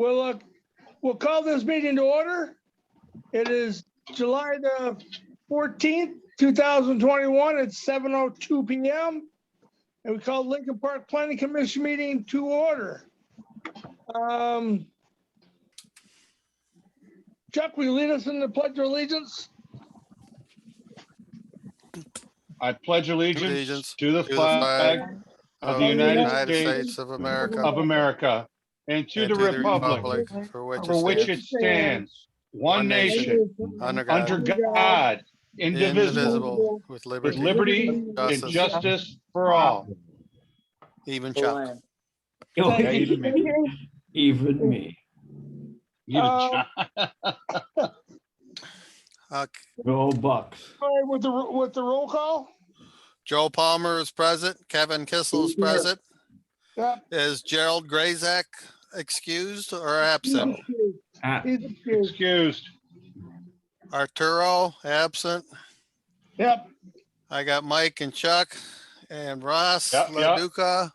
We'll call this meeting to order. It is July the 14th, 2021 at 7:02 p.m. And we call Lincoln Park Planning Commission meeting to order. Chuck, will you lead us in the Pledge of Allegiance? I pledge allegiance to the flag of the United States of America and to the republic for for which it stands, one nation, under God, indivisible, with with liberty and justice for all. Even Chuck. Yeah, even me. Even me. You Uh, Go Bucks. All right, with the roll call? Joe Palmer is present. Kevin Kissel is present. Yep. Is Gerald Grazak excused or absent? He's excused. Excused. Arturo absent. Yep. I got Mike and Chuck and Ross Yep, yep. LaDuca.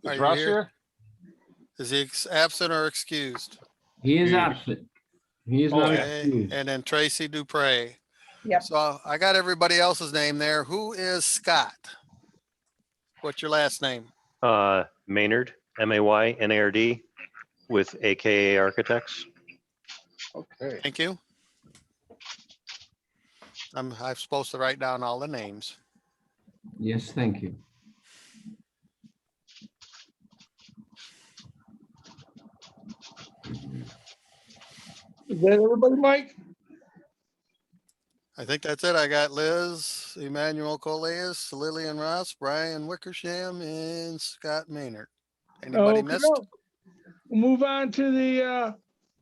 Are Is you Ross here? here? Is he absent or excused? He is absent. He is not Okay, excused. and then Tracy Dupre. Yep. So I got everybody else's name there. Who is Scott? What's your last name? Maynard, Maynard, with AKA Architects. Okay. Thank you. I'm supposed to write down all the names. Yes, thank you. Is that everybody, Mike? I think that's it. I got Liz, Emmanuel Coleus, Lillian Ross, Brian Wickersham, and Scott Maynard. Anybody missed? We'll move on to the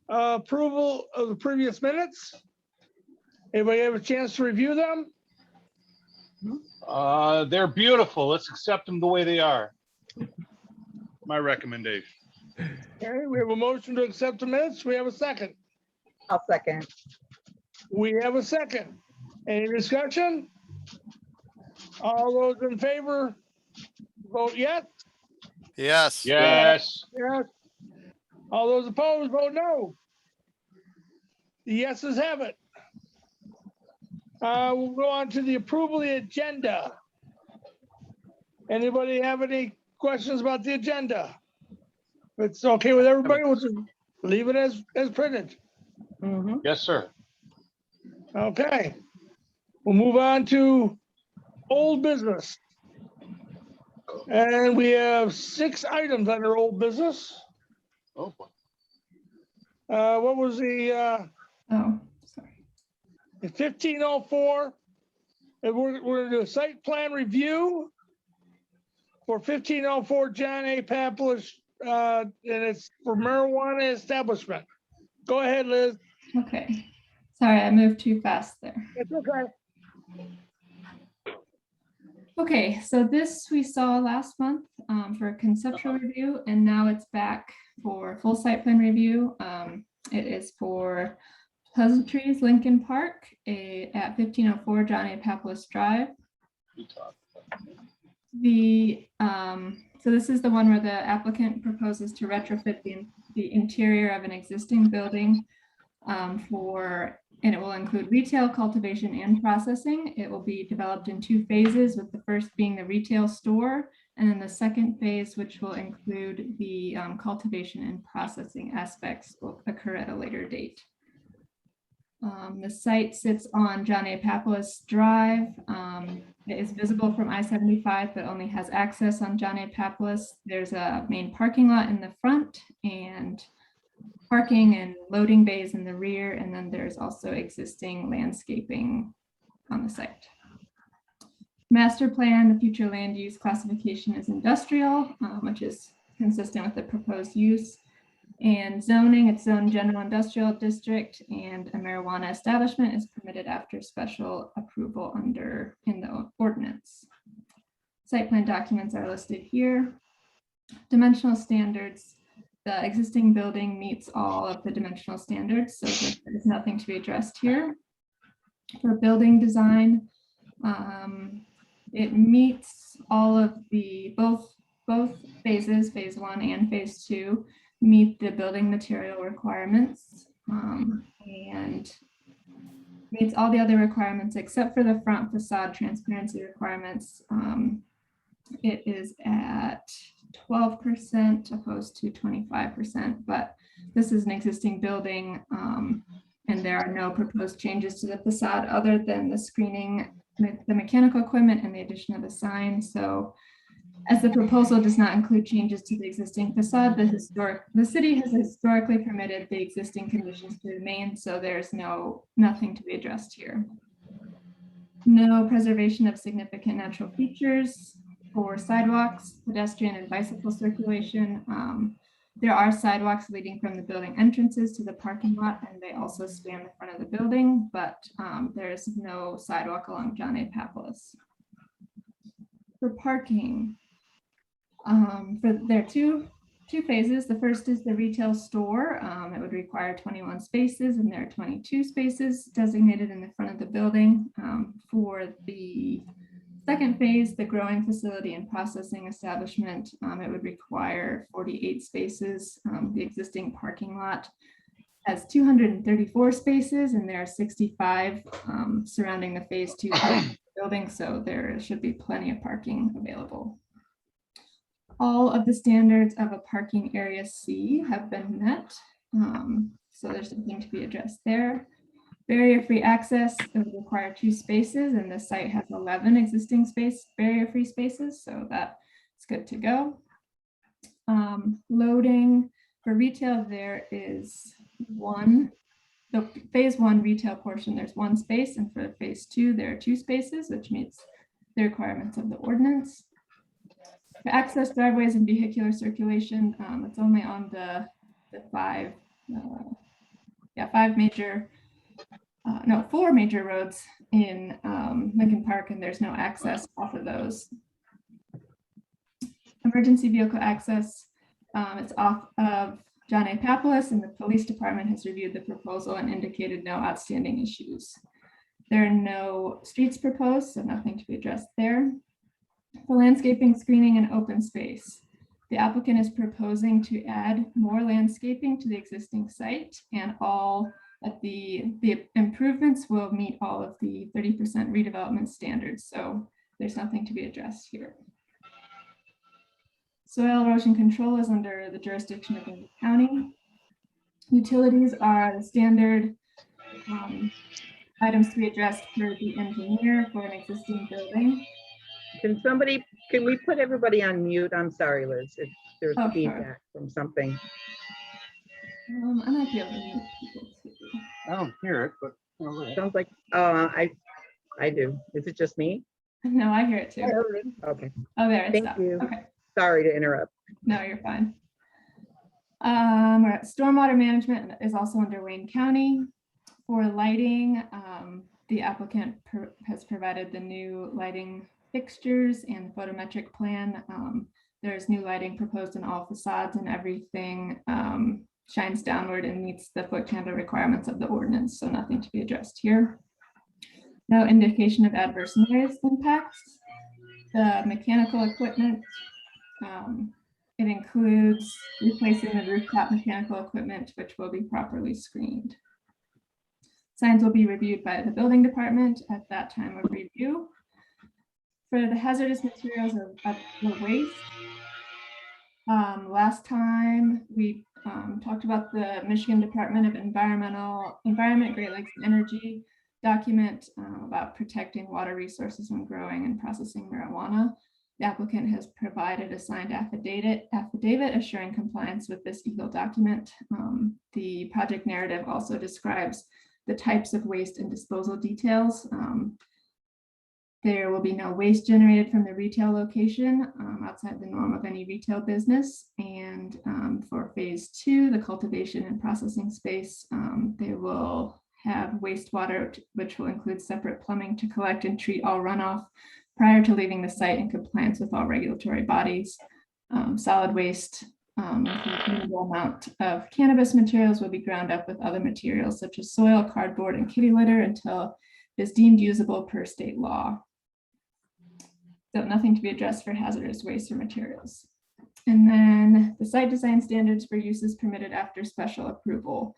approval of the previous minutes. Anybody have a chance to review them? They're beautiful. Let's accept them the way they are. My recommendation. Okay, we have a motion to accept the minutes. We have a second. I'll second. We have a second. Any discussion? All those in favor, vote yes. Yes. Yes. Yes. All those opposed, vote no. The yeses have it. We'll go on to the approval of the agenda. Anybody have any questions about the agenda? If it's okay with everybody, we'll just leave it as printed. Mhm. Yes, sir. Okay. We'll move on to old business. And we have 6 items under old business. Oh, boy. What was the Oh, sorry. 1504? And we're gonna do a site plan review for 1504 John A. Papulis, and it's for marijuana establishment. Go ahead, Liz. Okay. Sorry, I moved too fast there. It's okay. Okay, so this we saw last month for a conceptual review, and now it's back for full site plan review. It is for Pleasantries Lincoln Park at 1504 John A. Papulis Drive. So this is the one where the applicant proposes to retrofit the interior of an existing building and it will include retail, cultivation, and processing. It will be developed in 2 phases, with the first being the retail store, and then the second phase, which will include the cultivation and processing aspects, will occur at a later date. The site sits on John A. Papulis Drive. It is visible from I-75, but only has access on John A. Papulis. There's a main parking lot in the front and parking and loading bays in the rear, and then there's also existing landscaping on the site. Master plan, the future land use classification is industrial, which is consistent with the proposed use. And zoning, it's zoned general industrial district, and a marijuana establishment is permitted after special approval in the ordinance. Site plan documents are listed here. Dimensional standards. The existing building meets all of the dimensional standards, so there's nothing to be addressed here. For building design, it meets all of the both phases, phase 1 and phase 2. meet the building material requirements and meets all the other requirements except for the front facade transparency requirements. It is at 12% opposed to 25%, but this is an existing building and there are no proposed changes to the facade other than the screening, the mechanical equipment and the addition of a sign. So as the proposal does not include changes to the existing facade, the city has historically permitted the existing conditions to remain, so there's nothing to be addressed here. No preservation of significant natural features for sidewalks, pedestrian and bicycle circulation. There are sidewalks leading from the building entrances to the parking lot, and they also span the front of the building, but there's no sidewalk along John A. Papolis. For parking, there are two phases. The first is the retail store. It would require 21 spaces, and there are 22 spaces designated in the front of the building. For the second phase, the growing facility and processing establishment, it would require 48 spaces. The existing parking lot has 234 spaces, and there are 65 surrounding the phase 2 building, so there should be plenty of parking available. All of the standards of a parking area C have been met, so there's nothing to be addressed there. Barrier-free access, it would require 2 spaces, and the site has 11 existing barrier-free spaces, so that's good to go. Loading for retail, there is the phase 1 retail portion, there's 1 space, and for phase 2, there are 2 spaces, which meets the requirements of the ordinance. For access driveways and vehicular circulation, it's only on the 4 major roads in Lincoln Park, and there's no access off of those. Emergency vehicle access, it's off of John A. Papolis, and the police department has reviewed the proposal and indicated no outstanding issues. There are no streets proposed, so nothing to be addressed there. For landscaping, screening, and open space, the applicant is proposing to add more landscaping to the existing site, and all of the improvements will meet all of the 30% redevelopment standards, so there's nothing to be addressed here. Soil erosion control is under the jurisdiction of the county. Utilities are the standard items to be addressed for the engineer for an existing building. Can we put everybody on mute? I'm sorry, Liz, if there's Oh, feedback from something. I might be able to mute people too. I don't hear it, but. Sounds like, I do. Is it just me? No, I hear it too. Okay, Oh, there it's thank stopped. you. Okay, Sorry to interrupt. no, you're fine. Stormwater management is also under Wayne County. For lighting, the applicant has provided the new lighting fixtures and photometric plan. There's new lighting proposed in all facades, and everything shines downward and meets the foot candle requirements of the ordinance, so nothing to be addressed here. No indication of adverse noise impacts. The mechanical equipment, it includes replacing the rooftop mechanical equipment, which will be properly screened. Signs will be reviewed by the building department at that time of review. For the hazardous materials of the waste, last time we talked about the Michigan Department of Environment, Great Lakes and Energy document about protecting water resources when growing and processing marijuana. The applicant has provided a signed affidavit assuring compliance with this legal document. The project narrative also describes the types of waste and disposal details. There will be no waste generated from the retail location outside the norm of any retail business. And for phase 2, the cultivation and processing space, they will have wastewater, which will include separate plumbing to collect and treat all runoff prior to leaving the site in compliance with all regulatory bodies. Solid waste, a reasonable amount of cannabis materials will be ground up with other materials such as soil, cardboard, and kitty litter until it is deemed usable per state law. So nothing to be addressed for hazardous waste or materials. And then the site design standards for uses permitted after special approval.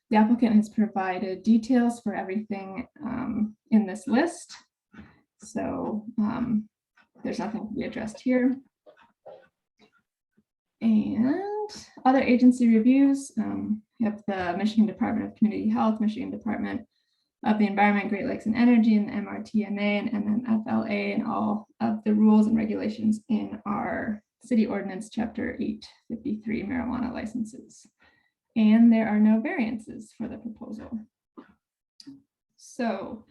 The applicant has provided details for everything in this list. So there's nothing to be addressed here. And other agency reviews, we have the Michigan Department of Community Health, Michigan Department of the Environment, Great Lakes and Energy, and the MRTMA and MMFLA, and all of the rules and regulations in our city ordinance, chapter 853, marijuana licenses. And there are no variances for the proposal. So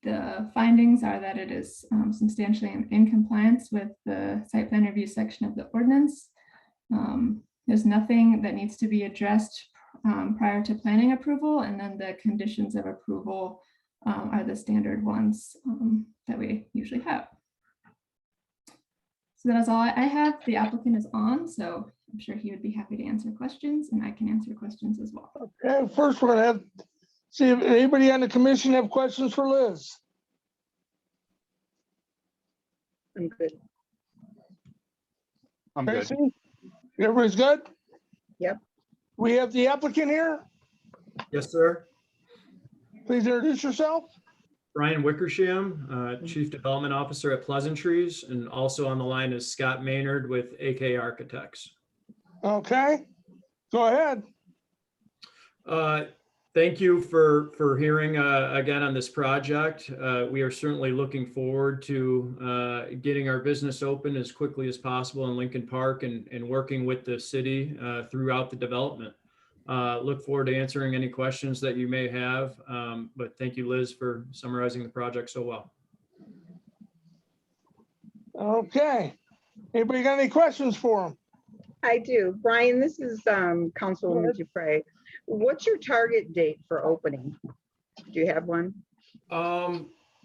the findings are that it is substantially in compliance with the site plan review section of the ordinance. There's nothing that needs to be addressed prior to planning approval, and then the conditions of approval are the standard ones that we usually have. So that's all I have. The applicant is on, so I'm sure he would be happy to answer questions, and I can answer questions as well. Okay, first we're gonna see if anybody on the commission have questions for Liz. I'm good. I'm good. Tracy? Everybody's good? Yep. We have the applicant here. Yes, sir. Please introduce yourself. Brian Wickersham, Chief Development Officer at Pleasantries, and also on the line is Scott Maynard with AK Architects. Okay, go ahead. Thank you for hearing again on this project. We are certainly looking forward to getting our business open as quickly as possible in Lincoln Park and working with the city throughout the development. Look forward to answering any questions that you may have, but thank you, Liz, for summarizing the project so well. Okay, anybody got any questions for him? I do. Brian, this is Councilwoman Dupre. What's your target date for opening? Do you have one?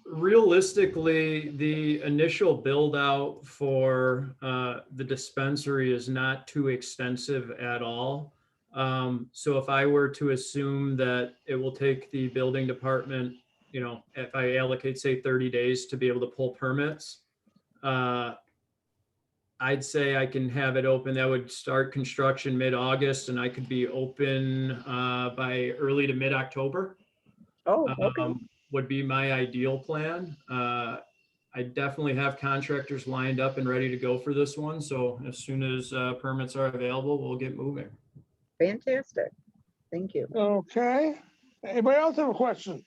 Realistically, the initial build out for the dispensary is not too extensive at all. So if I were to assume that it will take the building department, you know, if I allocate, say, 30 days to be able to pull permits, I'd say I can have it open. That would start construction mid-August, and I could be open by early to mid-October. Oh, okay. Would be my ideal plan. I definitely have contractors lined up and ready to go for this one. So as soon as permits are available, we'll get moving. Fantastic. Thank you. Okay, anybody else have a question?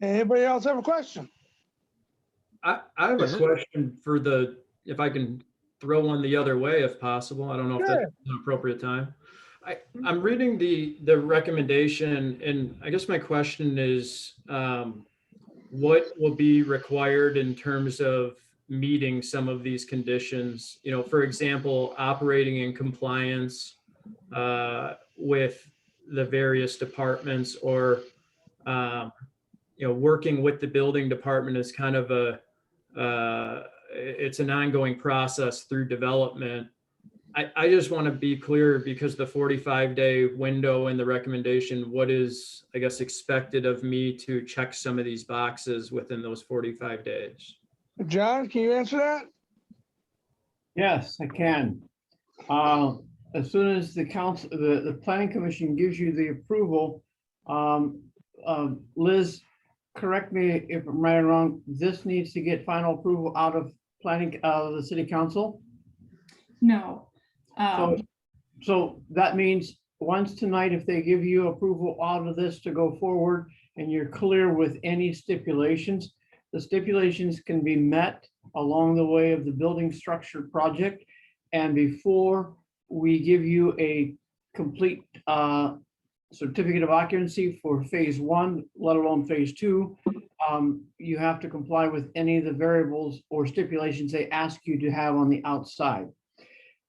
Anybody else have a question? I have a question for if I can throw one the other way, if possible. I don't know if that's an appropriate time. I'm reading the recommendation, and I guess my question is, what will be required in terms of meeting some of these conditions? You know, for example, operating in compliance with the various departments, or you know, working with the building department is kind of it's an ongoing process through development. I just want to be clear, because the 45-day window in the recommendation, what is, I guess, expected of me to check some of these boxes within those 45 days? John, can you answer that? Yes, I can. As soon as the council, the planning commission gives you the approval, Liz, correct me if I'm right or wrong, this needs to get final approval out of planning, the city council? No. So that means once tonight, if they give you approval out of this to go forward and you're clear with any stipulations, the stipulations can be met along the way of the building structure project. And before we give you a complete certificate of occupancy for phase 1, let alone phase 2, you have to comply with any of the variables or stipulations they ask you to have on the outside.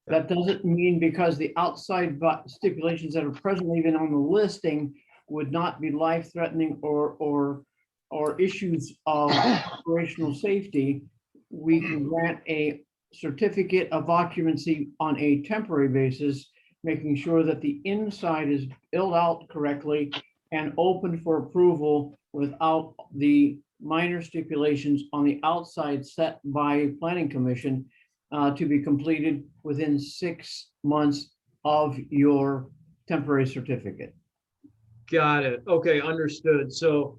That doesn't mean because the outside stipulations that are presently even on the listing would not be life-threatening or issues of operational safety, we can grant a certificate of occupancy on a temporary basis, making sure that the inside is built out correctly and open for approval without the minor stipulations on the outside set by planning commission to be completed within 6 months of your temporary certificate. Got it. Okay, understood. So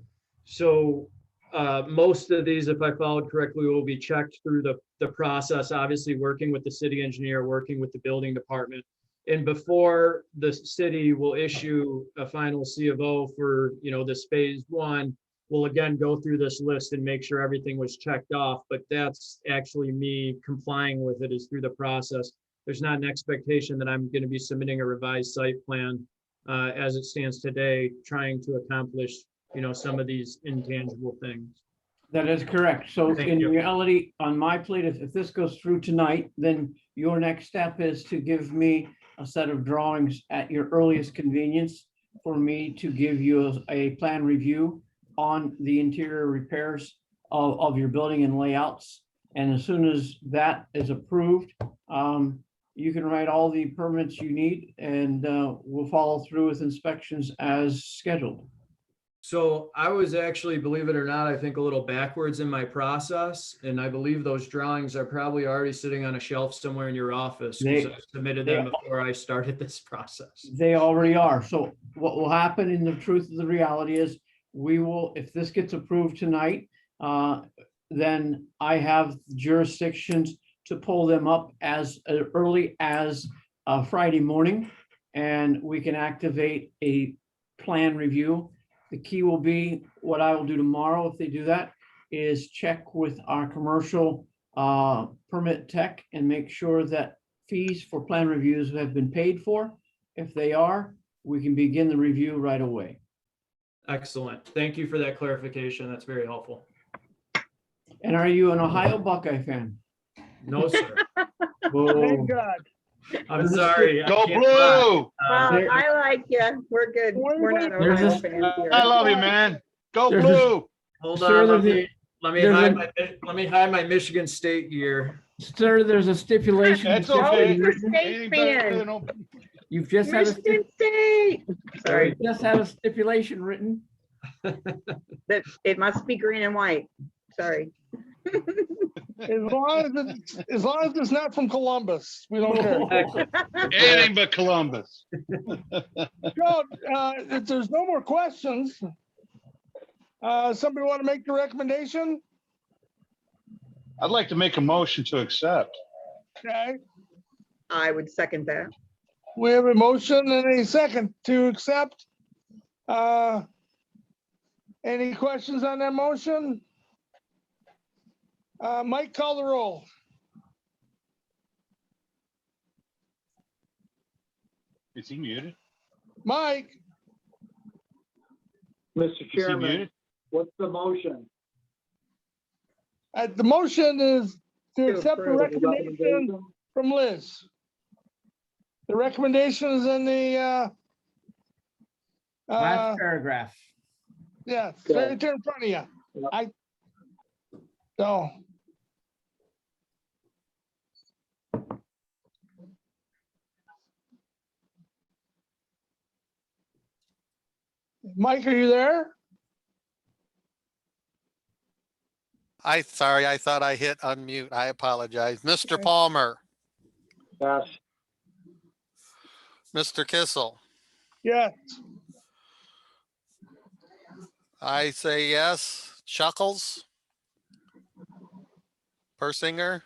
most of these, if I followed correctly, will be checked through the process, obviously working with the city engineer, working with the building department. And before the city will issue a final C of O for, this phase one, we'll again go through this list and make sure everything was checked off, but that's actually me complying with it is through the process. There's not an expectation that I'm going to be submitting a revised site plan as it stands today, trying to accomplish, some of these intangible things. That is correct. So Thank in you. reality, on my plate, if this goes through tonight, then your next step is to give me a set of drawings at your earliest convenience for me to give you a plan review on the interior repairs of your building and layouts. And as soon as that is approved, you can write all the permits you need and we'll follow through with inspections as scheduled. So I was actually, believe it or not, I think a little backwards in my process. And I believe those drawings are probably already sitting on a shelf somewhere in your office because I submitted them before I started this process. They already are. So what will happen in the truth of the reality is we will, if this gets approved tonight, then I have jurisdictions to pull them up as early as Friday morning, and we can activate a plan review. The key will be, what I will do tomorrow, if they do that, is check with our commercial permit tech and make sure that fees for plan reviews have been paid for. If they are, we can begin the review right away. Excellent. Thank you for that clarification. That's very helpful. And are you an Ohio Buckeye fan? No, sir. Thank God. I'm sorry. Go can't lie. blue. I like you. We're good. We're not There's Ohio a- fans here. I love you, man. Go There's a- blue. Hold Sir, on. there's Let me there's hide my Michigan State gear. Sir, there's a stipulation. That's No, okay. you're a state Anything better fan. than open- You've just had Michigan State. Sorry, just had a stipulation written. that it must be green and white. Sorry. As long as it's not from Columbus, we don't care. Anything but Columbus. So, if there's no more questions, somebody want to make the recommendation? I'd like to make a motion to accept. Okay, I would second that. we have a motion and a second to accept. Any questions on that motion? Mike, call the roll. Is he muted? Mike, Mr. Is he Chairman, muted? what's the motion? the motion is to To accept the approve. recommendation from Liz. The recommendation is in the, Last paragraph. yeah, it's Okay. right there in front of you. Yep. So. Mike, are you there? Sorry, I thought I hit unmute. I apologize. Mr. Palmer, Yes. Mr. Kissel, Yes. I say yes. Chuckles? Persinger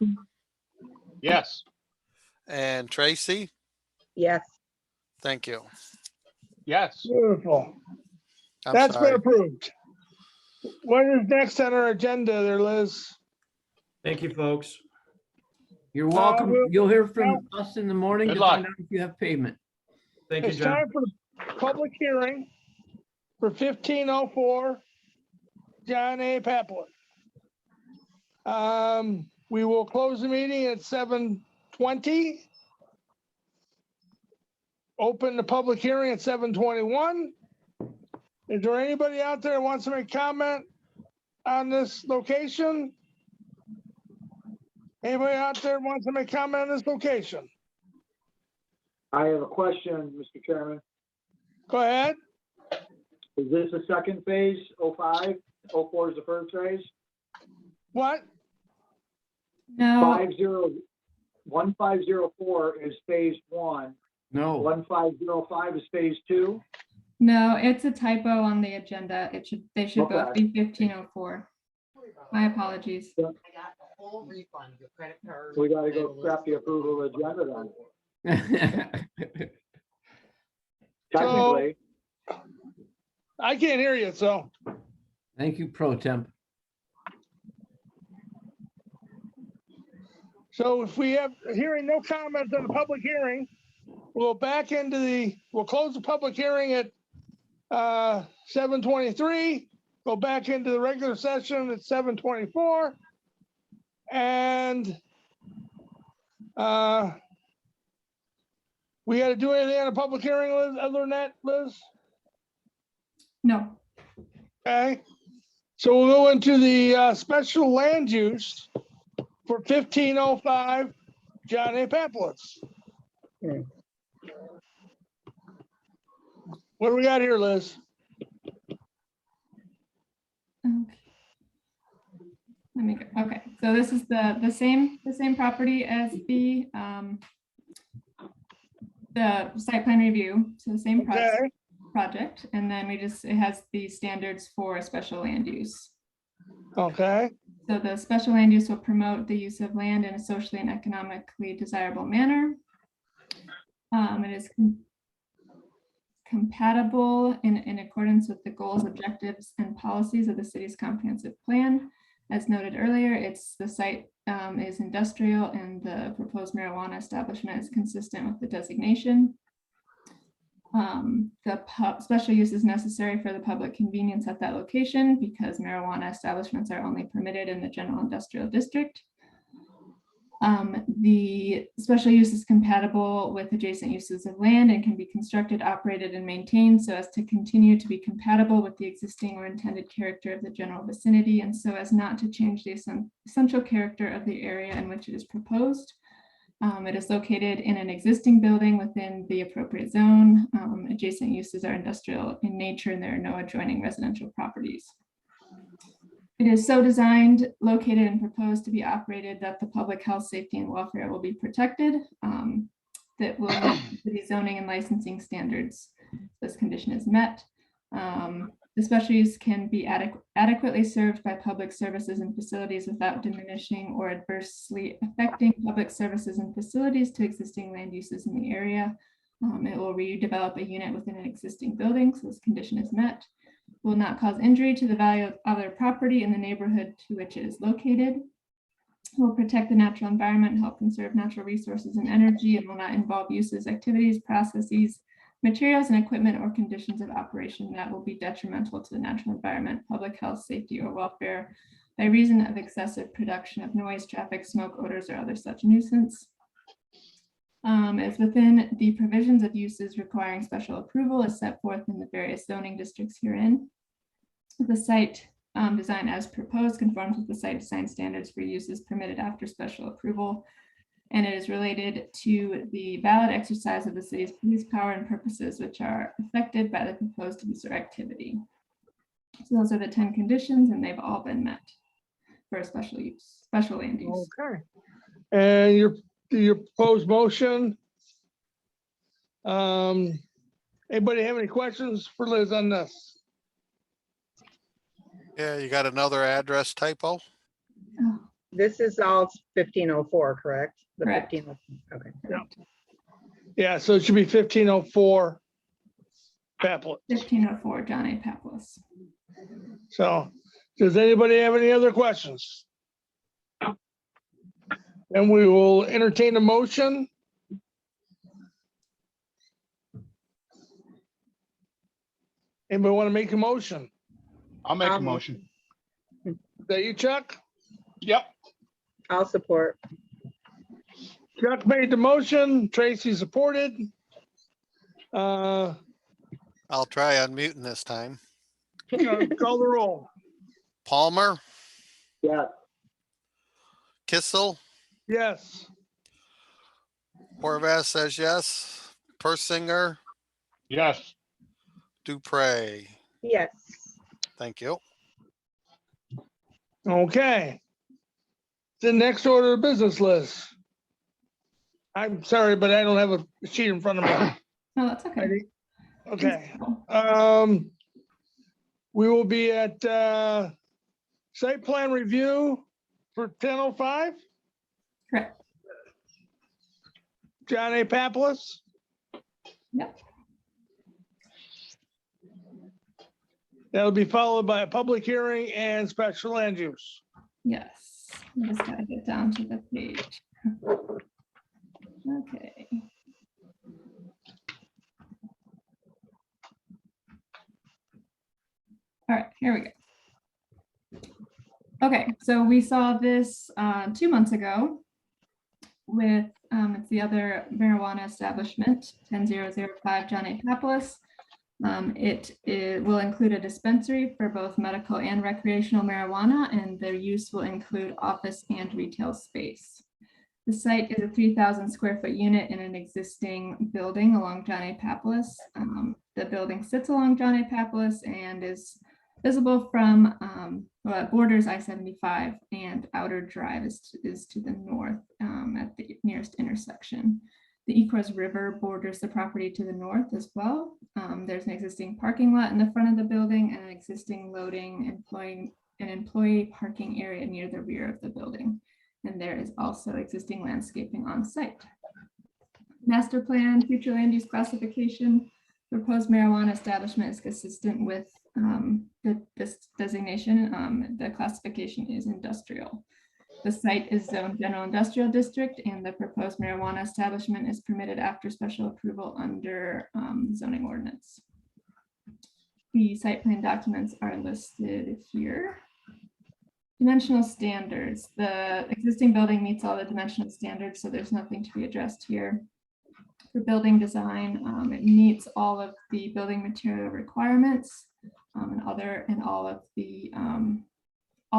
Yes. and Tracy? Yes. Thank you. Yes. Beautiful. I'm That's been sorry. approved. What is next on our agenda there, Liz? Thank you, folks. You're welcome. we'll- You'll hear from us in the morning Good to luck. find out if you have payment. Thank you, It's John. time for the public hearing for 1504 John A. Paplet. We will close the meeting at 7:20. Open the public hearing at 7:21. Is there anybody out there that wants to make comment on this location? Anybody out there wants to make comment on this location? I have a question, Mr. Chairman. Go ahead. Is this a second phase, 05? 1504 is the first phase? What? No, 1504 is phase one. No, 1505 is phase two. no, it's a typo on the agenda. They should both Okay. be 1504. My apologies. We gotta go scrap the approval agenda then. Technically, I can't hear you, so. thank you, Pro Temp. So if we have hearing no comments on the public hearing, we'll close the public hearing at 7:23, go back into the regular session at 7:24. And we got to do anything on a public hearing, Liz, other than that, Liz? No, Okay. So we'll go into the special land use for 1505 John A. Paplis. Hmm. What do we got here, Liz? okay. Let me go. Okay, so this is the same property as the site plan review. So the same Okay. project, and then it has the standards for special land use. Okay. So the special land use will promote the use of land in a socially and economically desirable manner. It is compatible in accordance with the goals, objectives, and policies of the city's comprehensive plan. As noted earlier, the site is industrial and the proposed marijuana establishment is consistent with the designation. Special use is necessary for the public convenience at that location because marijuana establishments are only permitted in the general industrial district. The special use is compatible with adjacent uses of land and can be constructed, operated, and maintained so as to continue to be compatible with the existing or intended character of the general vicinity and so as not to change the essential character of the area in which it is proposed. It is located in an existing building within the appropriate zone. Adjacent uses are industrial in nature and there are no adjoining residential properties. It is so designed, located, and proposed to be operated that the public health, safety, and welfare will be protected. That will meet the zoning and licensing standards. This condition is met. The special use can be adequately served by public services and facilities without diminishing or adversely affecting public services and facilities to existing land uses in the area. It will redevelop a unit within an existing building, so this condition is met. Will not cause injury to the value of other property in the neighborhood to which it is located. Will protect the natural environment, help conserve natural resources and energy, and will not involve uses, activities, processes, materials, and equipment or conditions of operation that will be detrimental to the natural environment, public health, safety, or welfare by reason of excessive production of noise, traffic, smoke, odors, or other such nuisance. Is within the provisions of uses requiring special approval as set forth in the various zoning districts herein. The site design as proposed conforms with the site design standards for uses permitted after special approval. And it is related to the valid exercise of the city's police power and purposes which are affected by the proposed use or activity. So those are the 10 conditions and they've all been met for a special use, special land use. Okay. And your proposed motion. Anybody have any questions for Liz on this? Yeah, you got another address typo? Oh, This is all 1504, correct? The Correct. 1504, okay. Yeah, so it should be 1504 Paplis. 1504 John A. Paplis. So does anybody have any other questions? And we will entertain a motion. Anybody want to make a motion? I'll make a motion. Is that you, Chuck? Yep. I'll support. Chuck made the motion, Tracy supported. I'll try unmuting this time. Call the roll. Palmer, yes. Kissel, Yes. Horvath says yes. Persinger, Yes. Dupre. Yes. Thank you. Okay. The next order of business list. I'm sorry, but I don't have a sheet in front of me. No, that's okay. Okay. We will be at site plan review for 10:05. Correct. John A. Papulis. Yep. That'll be followed by a public hearing and special land use. Yes. I just gotta get down to the page. Okay. All right, here we go. Okay, so we saw this 2 months ago with it's the other marijuana establishment, 10005 John A. Papulis. It will include a dispensary for both medical and recreational marijuana, and their use will include office and retail space. The site is a 3,000 square foot unit in an existing building along John A. Papulis. The building sits along John A. Papulis and is visible from borders I-75, and Outer Drive is to the north at the nearest intersection. The Ecorse River borders the property to the north as well. There's an existing parking lot in the front of the building and an existing loading, employee parking area near the rear of the building. And there is also existing landscaping on site. Master plan, future land use classification, proposed marijuana establishment is consistent with this designation. The classification is industrial. The site is zoned general industrial district, and the proposed marijuana establishment is permitted after special approval under zoning ordinance. The site plan documents are listed here. Dimensional standards. The existing building meets all the dimensional standards, so there's nothing to be addressed here. For building design, it meets all of the building material requirements and all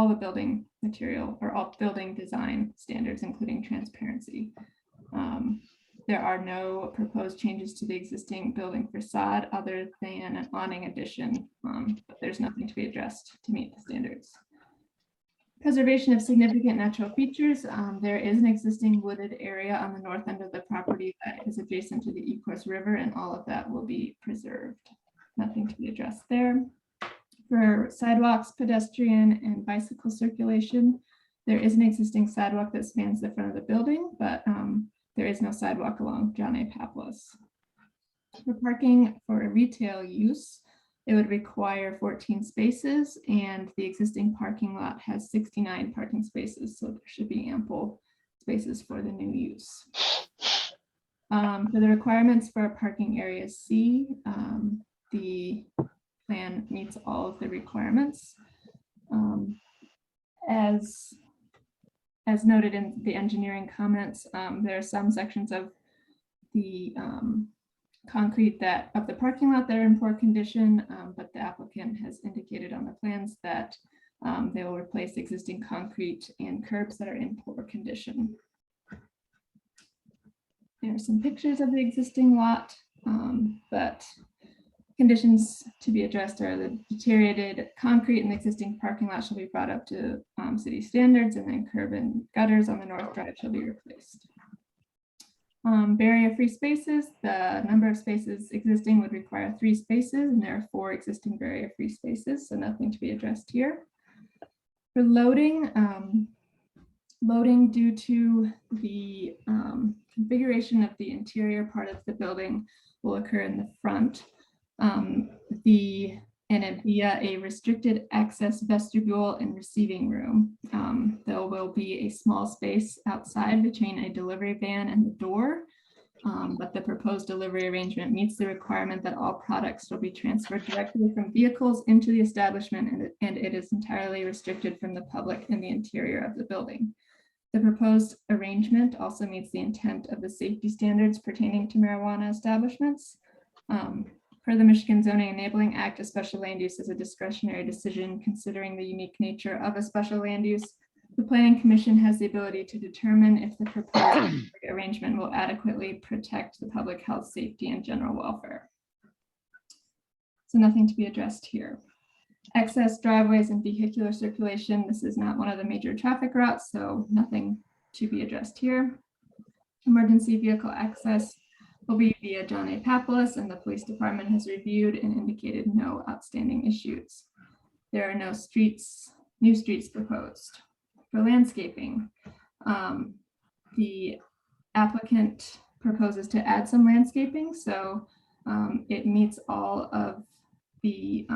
the building material or all building design standards, including transparency. There are no proposed changes to the existing building facade other than an awning addition, but there's nothing to be addressed to meet the standards. Preservation of significant natural features. There is an existing wooded area on the north end of the property that is adjacent to the Ecorse River, and all of that will be preserved. Nothing to be addressed there. For sidewalks, pedestrian, and bicycle circulation, there is an existing sidewalk that spans the front of the building, but there is no sidewalk along John A. Papulis. For parking for retail use, it would require 14 spaces, and the existing parking lot has 69 parking spaces, so there should be ample spaces for the new use. For the requirements for parking area C, the plan meets all of the requirements. As noted in the engineering comments, there are some sections of the concrete of the parking lot that are in poor condition, but the applicant has indicated on the plans that they will replace existing concrete and curbs that are in poor condition. There are some pictures of the existing lot, but conditions to be addressed are the deteriorated concrete in the existing parking lot shall be brought up to city standards, and then curb and gutters on the north drive shall be replaced. Barrier-free spaces, the number of spaces existing would require 3 spaces, and there are 4 existing barrier-free spaces, so nothing to be addressed here. For loading, due to the configuration of the interior part of the building will occur in the front. Via a restricted access vestibule and receiving room. There will be a small space outside between a delivery van and the door, but the proposed delivery arrangement meets the requirement that all products will be transferred directly from vehicles into the establishment, and it is entirely restricted from the public in the interior of the building. The proposed arrangement also meets the intent of the safety standards pertaining to marijuana establishments. Per the Michigan Zoning Enabling Act, a special land use is a discretionary decision considering the unique nature of a special land use. The Planning Commission has the ability to determine if the proposed arrangement will adequately protect the public health, safety, and general welfare. So nothing to be addressed here. Access driveways and vehicular circulation. This is not one of the major traffic routes, so nothing to be addressed here. Emergency vehicle access will be via John A. Papolis, and the police department has reviewed and indicated no outstanding issues. There are no new streets proposed. For landscaping, the applicant proposes to add some landscaping, so it meets all the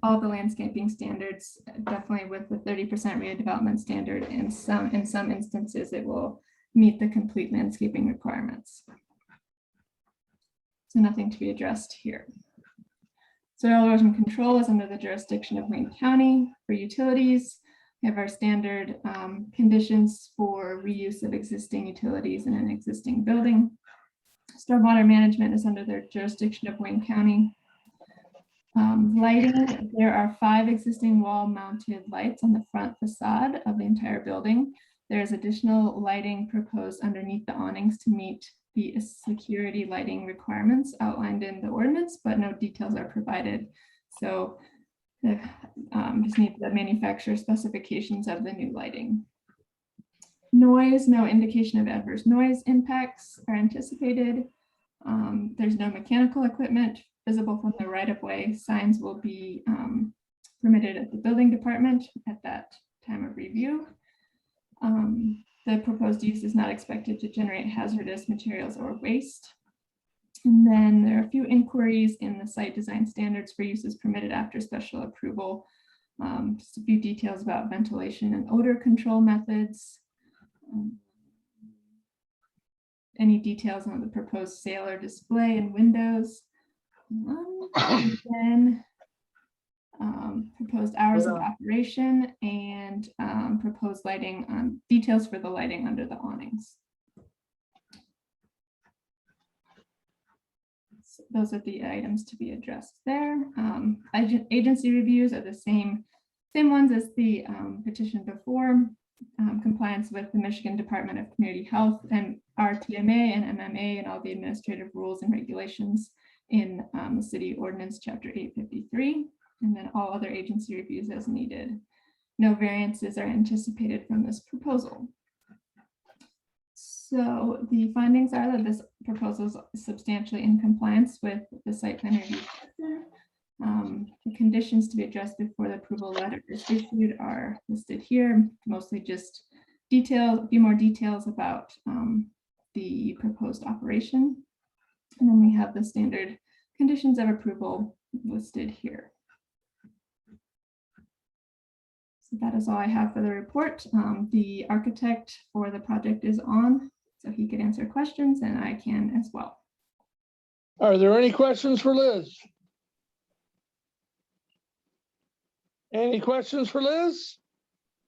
landscaping standards, definitely with the 30% redevelopment standard. In some instances, it will meet the complete landscaping requirements. So nothing to be addressed here. Soil erosion control is under the jurisdiction of Wayne County. For utilities, we have our standard conditions for reuse of existing utilities in an existing building. Stormwater management is under the jurisdiction of Wayne County. Lighting, there are 5 existing wall-mounted lights on the front facade of the entire building. There's additional lighting proposed underneath the awnings to meet the security lighting requirements outlined in the ordinance, but no details are provided. So just need the manufacturer specifications of the new lighting. Noise, no indication of adverse noise impacts are anticipated. There's no mechanical equipment visible from the right-of-way. Signs will be permitted at the building department at that time of review. The proposed use is not expected to generate hazardous materials or waste. And then there are a few inquiries in the site design standards for uses permitted after special approval. Just a few details about ventilation and odor control methods. Any details on the proposed sale or display and windows. And then proposed hours of operation and proposed lighting, details for the lighting under the awnings. So those are the items to be addressed there. Agency reviews are the same ones as the petition before. Compliance with the Michigan Department of Community Health and RTMA and MMA and all the administrative rules and regulations in the city ordinance chapter 853, and then all other agency reviews as needed. No variances are anticipated from this proposal. So the findings are that this proposal is substantially in compliance with the site plan review. The conditions to be addressed before the approval letter is issued are listed here, mostly just details, a few more details about the proposed operation. And then we have the standard conditions of approval listed here. So that is all I have for the report. The architect for the project is on, so he could answer questions and I can as well. Are there any questions for Liz? Any questions for Liz?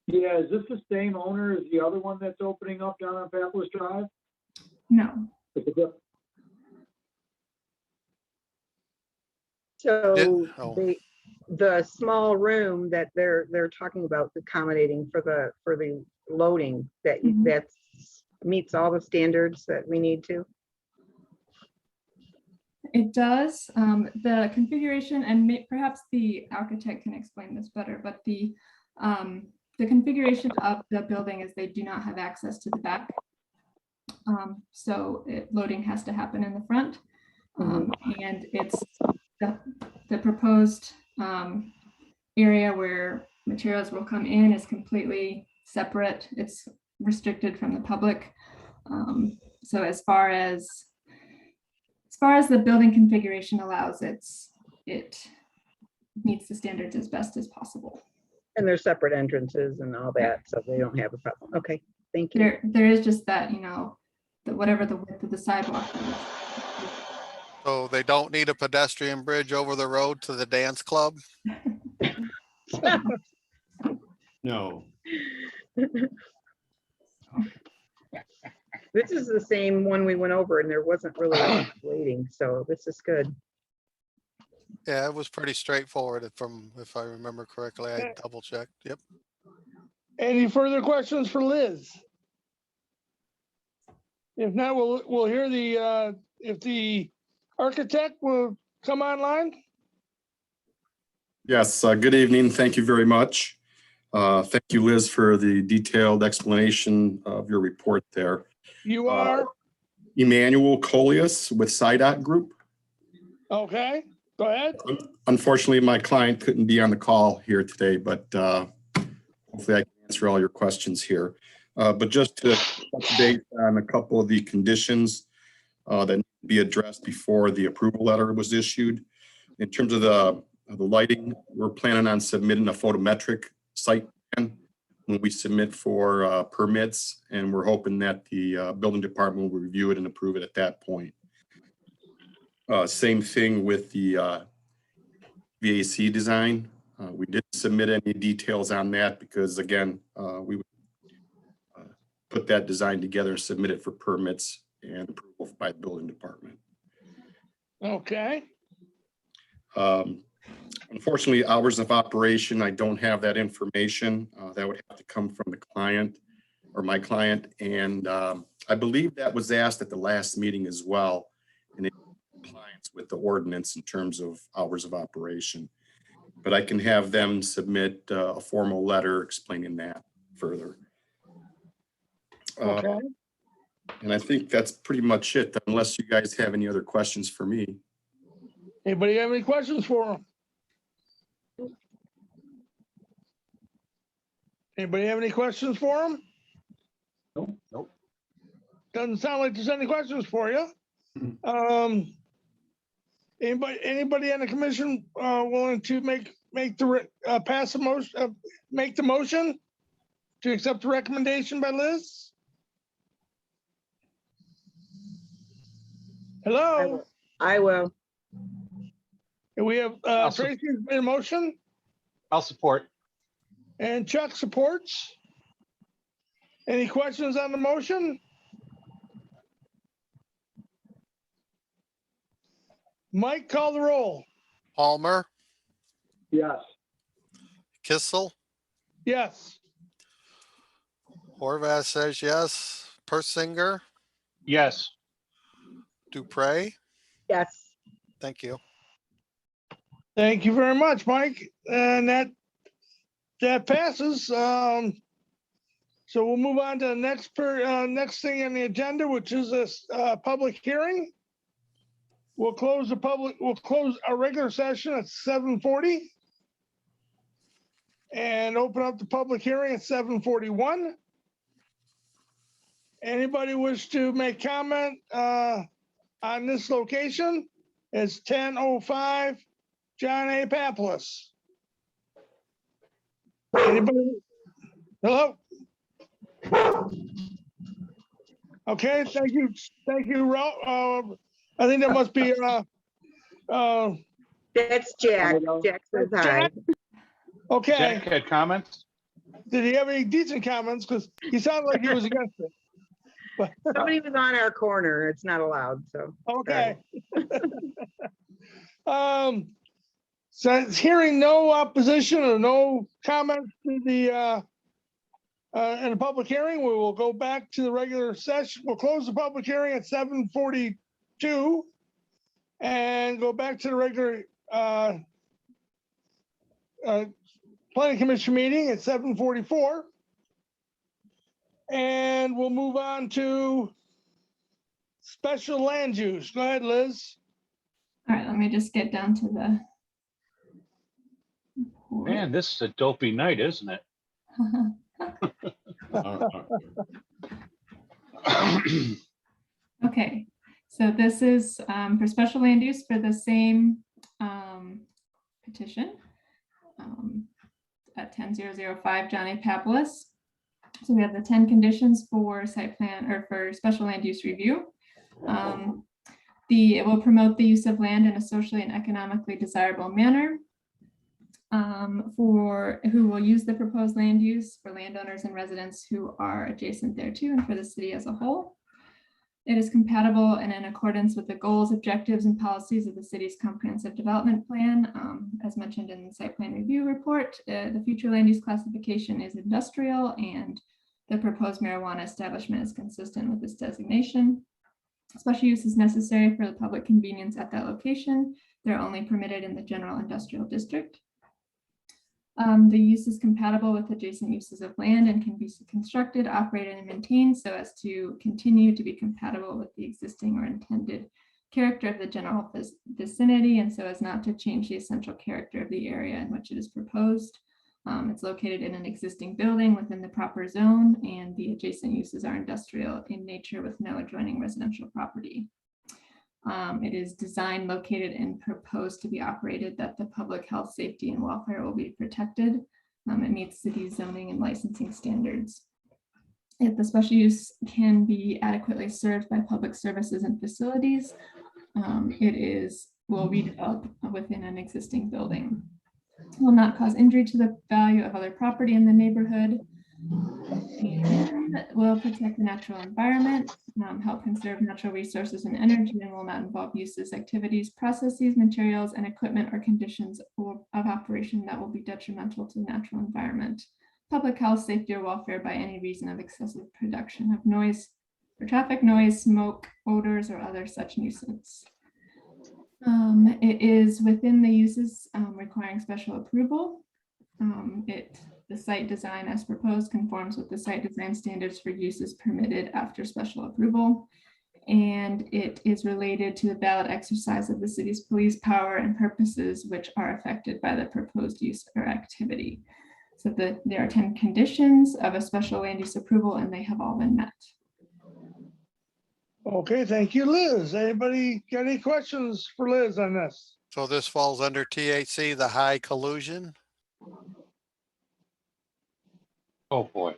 Yeah, is this the same owner as the other one that's opening up down on Papolis Drive? No. So Oh. the small room that they're talking about accommodating for the loading, that Mhm. that meets all the standards that we need to. It does. The configuration, and perhaps the architect can explain this better, but the configuration of the building is they do not have access to the back. So loading has to happen in the front. And it's the proposed area where materials will come in is completely separate. It's restricted from the public. So as far as the building configuration allows, it meets the standards as best as possible. And there's separate entrances and all that, so they don't have a problem. Okay, thank you. There is just that, whatever the width of the sidewalk is. So they don't need a pedestrian bridge over the road to the dance club? No. This is the same one we went over and there wasn't really a lot of waiting, so this is good. Yeah, it was pretty straightforward if I remember correctly. I double checked. Yep. Any further questions for Liz? If not, we'll hear if the architect will come online. Yes, good evening. Thank you very much. Thank you, Liz, for the detailed explanation of your report there. You are? Emmanuel Coleus with SIDOT Group. Okay, go ahead. Unfortunately, my client couldn't be on the call here today, but hopefully I can answer all your questions here. But just to touch base on a couple of the conditions that need to be addressed before the approval letter was issued. In terms of the lighting, we're planning on submitting a photometric site plan when we submit for permits, and we're hoping that the building department will review it and approve it at that point. Same thing with the VAC design. We didn't submit any details on that because, again, we would put that design together and submit it for permits and approval by the building department. Okay. Unfortunately, hours of operation, I don't have that information. That would have to come from the client or my client. And I believe that was asked at the last meeting as well, and in compliance with the ordinance in terms of hours of operation. But I can have them submit a formal letter explaining that further. Okay. And I think that's pretty much it, unless you guys have any other questions for me. Anybody have any questions for him? Anybody have any questions for him? Nope. Doesn't sound like there's any questions for you. Anybody on the commission willing to make the pass a motion, make the motion to accept the recommendation by Liz? Hello? I will. And we have Tracy's made a motion I'll support. and Chuck supports. Any questions on the motion? Mike, call the roll. Palmer, Yes. Kissel, Yes. Horvath says yes. Persinger, Yes. Dupre. Yes. Thank you. Thank you very much, Mike. And that passes. So we'll move on to the next thing on the agenda, which is this public hearing. We'll close our regular session at 7:40 and open up the public hearing at 7:41. Anybody wish to make comment on this location? It's 10:05 John A. Paplis. Anybody? Hello? Okay, thank you, Ralph. I think that must be That's Jack. Jack says hi. okay. Jack had comments? Did he have any decent comments? Because he sounded like he was against it. But, Somebody was on our corner. It's not allowed, so. okay. So hearing no opposition or no comments to the in the public hearing, we will go back to the regular session. We'll close the public hearing at 7:42 and go back to the regular planning commission meeting at 7:44. And we'll move on to special land use. Go ahead, Liz. All right, let me just get down to the. Man, this is a dopey night, isn't it? Okay, so this is for special land use for the same petition at 10005 John A. Paplis. So we have the 10 conditions for site plan or for special land use review. It will promote the use of land in a socially and economically desirable manner. For who will use the proposed land use for landowners and residents who are adjacent thereto and for the city as a whole. It is compatible and in accordance with the goals, objectives, and policies of the city's comprehensive development plan. As mentioned in the site plan review report, the future land use classification is industrial and the proposed marijuana establishment is consistent with this designation. Special use is necessary for the public convenience at that location. They're only permitted in the general industrial district. The use is compatible with adjacent uses of land and can be constructed, operated, and maintained so as to continue to be compatible with the existing or intended character of the general vicinity, and so as not to change the essential character of the area in which it is proposed. It's located in an existing building within the proper zone, and the adjacent uses are industrial in nature with no adjoining residential property. It is designed, located, and proposed to be operated that the public health, safety, and welfare will be protected. It meets city zoning and licensing standards. If the special use can be adequately served by public services and facilities, will be developed within an existing building. Will not cause injury to the value of other property in the neighborhood. And will protect the natural environment, help conserve natural resources and energy, and will not involve uses, activities, processes, materials, and equipment or conditions of operation that will be detrimental to the natural environment, public health, safety, or welfare by any reason of excessive production of noise or traffic noise, smoke, odors, or other such nuisance. It is within the uses requiring special approval. The site design as proposed conforms with the site design standards for uses permitted after special approval. And it is related to the valid exercise of the city's police power and purposes which are affected by the proposed use or activity. So there are 10 conditions of a special land use approval, and they have all been met. Okay, thank you, Liz. Anybody got any questions for Liz on this? So this falls under THC, the high collusion. Oh, boy.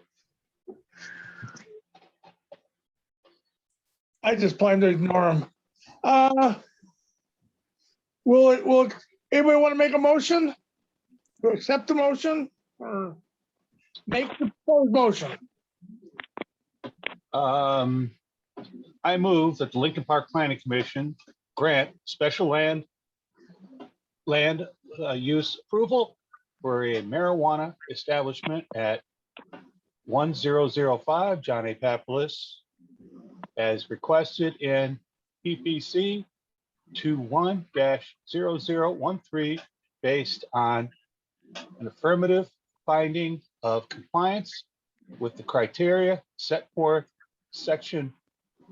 I just plan to ignore him. Will anybody want to make a motion? To accept the motion or make the proposed motion? I move that the Lincoln Park Planning Commission grant special land use approval for a marijuana establishment at 1005 John A. Papulis as requested in PPC 21-0013 based on an affirmative finding of compliance with the criteria set forth section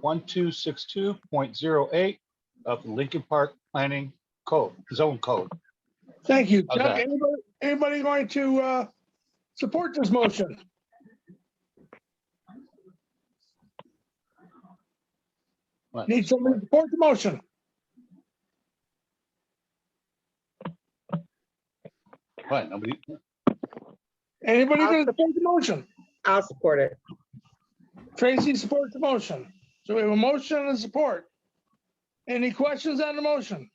1262.08 of the Lincoln Park Planning Code, Zone Code. Thank you. How's Chuck, that? anybody going to support this motion? What? Need somebody to support the motion? What? Nobody? Anybody going to support the motion? I'll support it. Tracy supports the motion. So we have a motion and support. Any questions on the motion?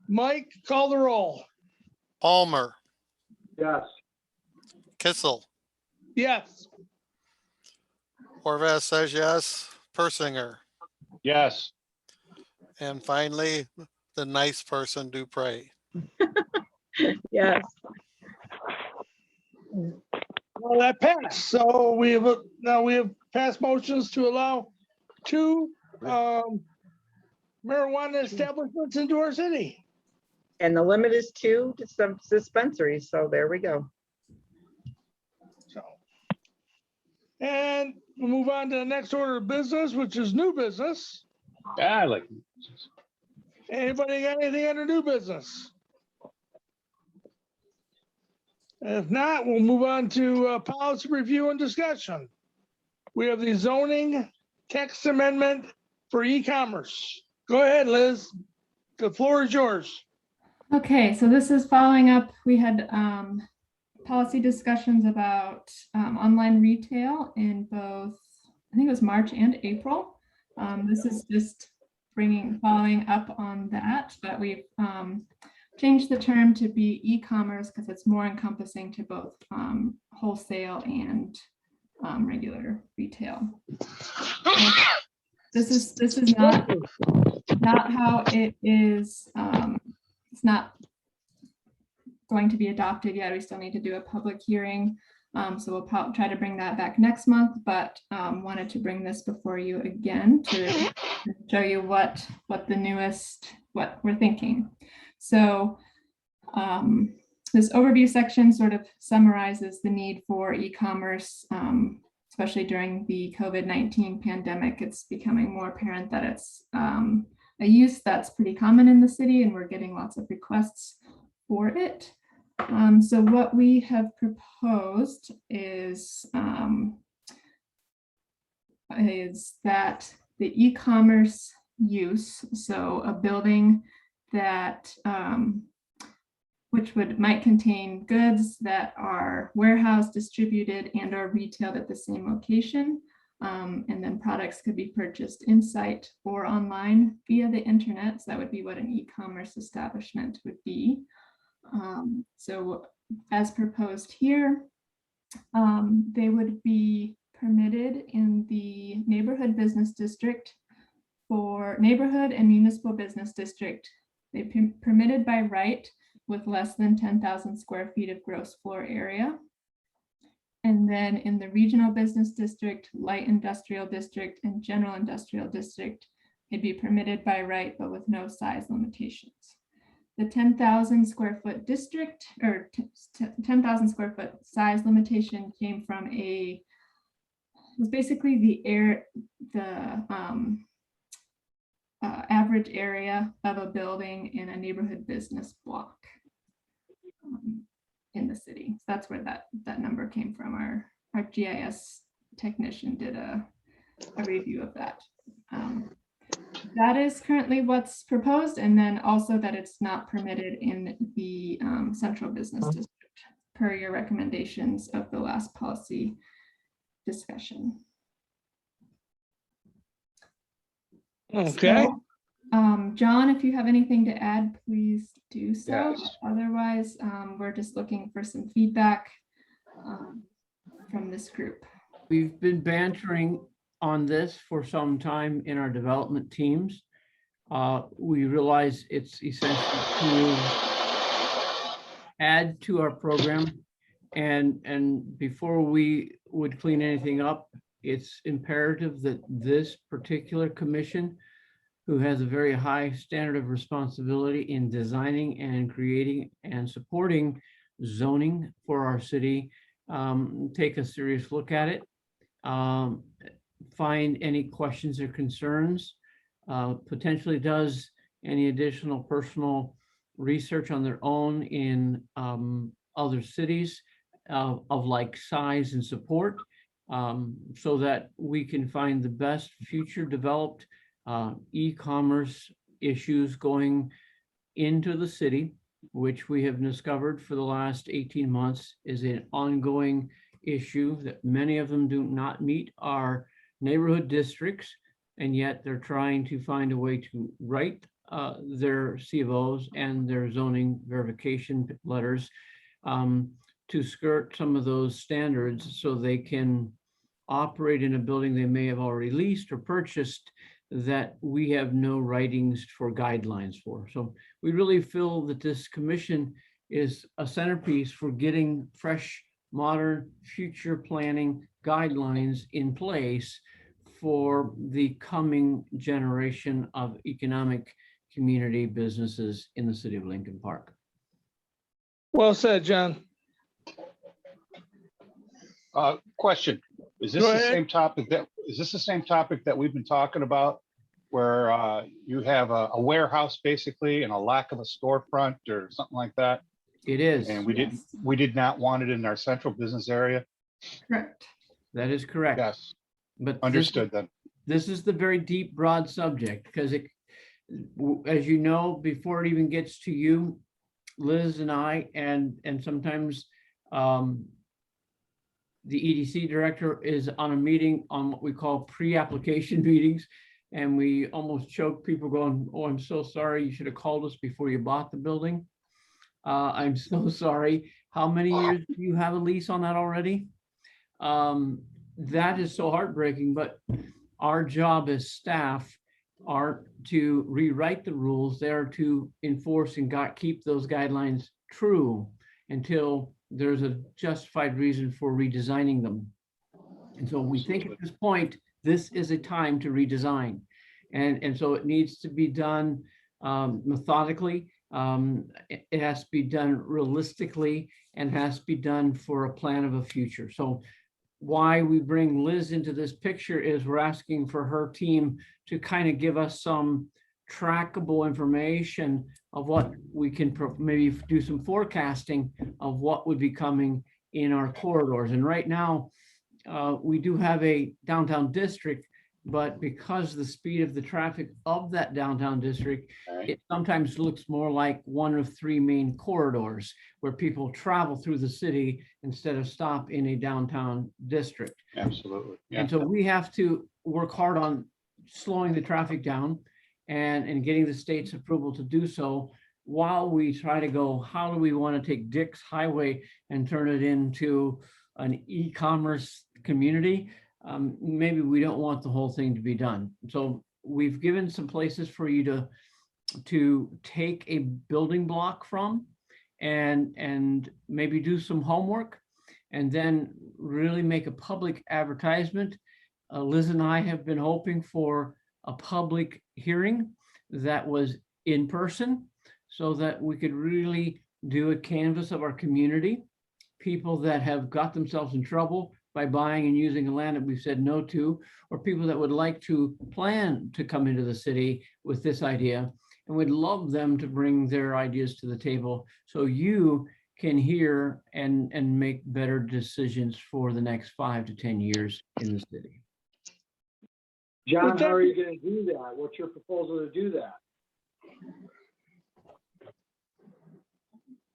Mike, call the roll. Palmer, Yes. Kissel, Yes. Horvath says yes, Persinger, Yes. and finally, the nice person Dupre. Yes. Well, that passed. So we have now we have passed motions to allow 2 marijuana establishments into our city. And the limit is 2 to some dispensaries. So there we go. So, and we'll move on to the next order of business, which is new business. I like. Anybody got anything under new business? If not, we'll move on to policy review and discussion. We have the zoning text amendment for e-commerce. Go ahead, Liz. The floor is yours. Okay, so this is following up. We had policy discussions about online retail in both, I think it was March and April. This is just following up on that, but we've changed the term to be e-commerce because it's more encompassing to both wholesale and regular retail. This is not how it is. It's not going to be adopted yet. We still need to do a public hearing. So we'll try to bring that back next month, but wanted to bring this before you again to show you what we're thinking. So This overview section sort of summarizes the need for e-commerce, especially during the COVID-19 pandemic. It's becoming more apparent that it's a use that's pretty common in the city, and we're getting lots of requests for it. So what we have proposed is that the e-commerce use, so a building that which might contain goods that are warehoused, distributed, and are retailed at the same location. And then products could be purchased in-site or online via the internet. So that would be what an e-commerce establishment would be. So as proposed here, they would be permitted in the neighborhood business district for neighborhood and municipal business district. They've been permitted by right with less than 10,000 square feet of gross floor area. And then in the regional business district, light industrial district, and general industrial district, it'd be permitted by right, but with no size limitations. The 10,000 square foot district or 10,000 square foot size limitation came from it was basically the average area of a building in a neighborhood business block in the city. So that's where that number came from. Our GIS technician did a review of that. That is currently what's proposed, and then also that it's not permitted in the central business district per your recommendations of the last policy discussion. Okay. So, John, if you have anything to add, please do so. Yes. Otherwise, we're just looking for some feedback from this group. We've been bantering on this for some time in our development teams. We realize it's essential to add to our program. And before we would clean anything up, it's imperative that this particular commission, who has a very high standard of responsibility in designing and creating and supporting zoning for our city, take a serious look at it, find any questions or concerns, potentially does any additional personal research on their own in other cities of like size and support, so that we can find the best future developed e-commerce issues going into the city, which we have discovered for the last 18 months is an ongoing issue, that many of them do not meet our neighborhood districts, and yet they're trying to find a way to write their CVOs and their zoning verification letters to skirt some of those standards so they can operate in a building they may have already leased or purchased that we have no writings for guidelines for. So we really feel that this commission is a centerpiece for getting fresh, modern, future planning guidelines in place for the coming generation of economic community businesses in the city of Lincoln Park. Well said, John. Question, is this Go the ahead. same topic that we've been talking about? Where you have a warehouse basically and a lack of a storefront or something like that? It is. And we did not want it in our central business area? Correct. That is correct. Yes, But understood then. This is the very deep, broad subject, because it, as you know, before it even gets to you, Liz and I, and sometimes the EDC director is on a meeting on what we call pre-application meetings. And we almost choke people going, "Oh, I'm so sorry. You should have called us before you bought the building. I'm so sorry. How many years do you have a lease on that already?" That is so heartbreaking, but our job as staff are to rewrite the rules. They are to enforce and keep those guidelines true until there's a justified reason for redesigning them. And so we think at this point, this is a time to redesign. And so it needs to be done methodically. It has to be done realistically and has to be done for a plan of a future. So why we bring Liz into this picture is we're asking for her team to kind of give us some trackable information of what we can maybe do some forecasting of what would be coming in our corridors. And right now, we do have a downtown district, but because the speed of the traffic of that downtown district, it sometimes looks more like one of three main corridors where people travel through the city instead of stop in a downtown district. Absolutely. Yeah. And so we have to work hard on slowing the traffic down and getting the state's approval to do so, while we try to go, how do we want to take Dick's Highway and turn it into an e-commerce community? Maybe we don't want the whole thing to be done. So we've given some places for you to take a building block from and maybe do some homework and then really make a public advertisement. Liz and I have been hoping for a public hearing that was in person so that we could really do a canvas of our community, people that have got themselves in trouble by buying and using a land that we've said no to, or people that would like to plan to come into the city with this idea, and we'd love them to bring their ideas to the table so you can hear and make better decisions for the next 5 to 10 years in the city. John, how are you gonna do that? What's your proposal to do that?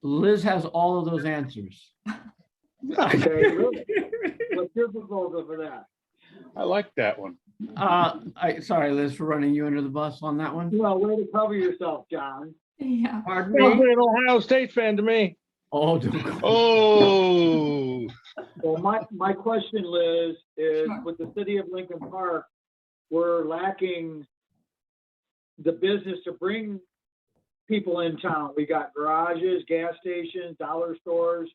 Liz has all of those answers. Okay, really? What's your proposal for that? I like that one. Sorry, Liz, for running you under the bus on that one. Well, way to cover yourself, John. Yeah. Pardon Sounds me? like an Ohio State fan to me. Oh, Oh, Well, my question, Liz, is Sure. with the city of Lincoln Park, we're lacking the business to bring people in town. We got garages, gas stations, dollar stores.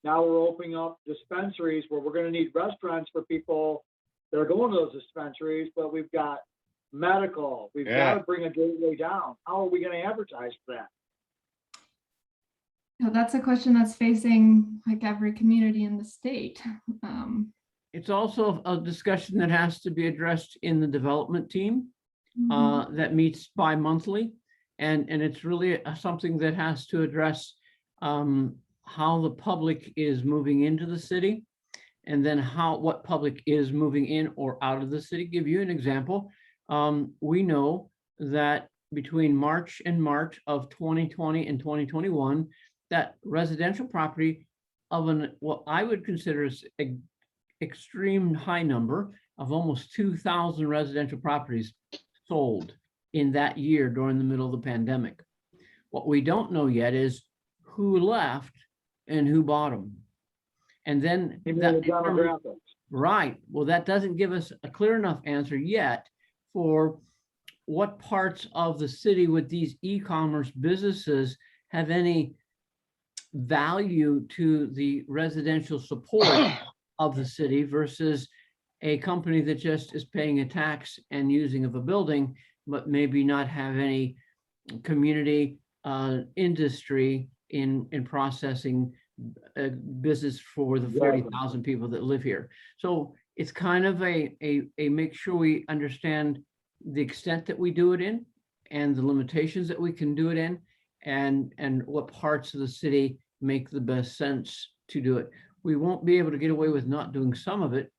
Now we're opening up dispensaries where we're gonna need restaurants for people that are going to those dispensaries, but we've got medical. We've Yeah. got to bring a gateway down. How are we gonna advertise for that? No, that's a question that's facing like every community in the state. It's also a discussion that has to be addressed in the development team that meets bi-monthly. And it's really something that has to address how the public is moving into the city, and then what public is moving in or out of the city. Give you an example. We know that between March and March of 2020 and 2021, that residential property of what I would consider as an extreme high number of almost 2,000 residential properties sold in that year during the middle of the pandemic. What we don't know yet is who left and who bought them. And then Maybe that the demographics. right. Well, that doesn't give us a clear enough answer yet for what parts of the city with these e-commerce businesses have any value to the residential support of the city versus a company that just is paying a tax and using of a building, but maybe not have any community industry in processing business for the 40,000 people that live here. So it's kind of a make sure we understand the extent that we do it in and the limitations that we can do it in and what parts of the city make the best sense to do it. We won't be able to get away with not doing some of it.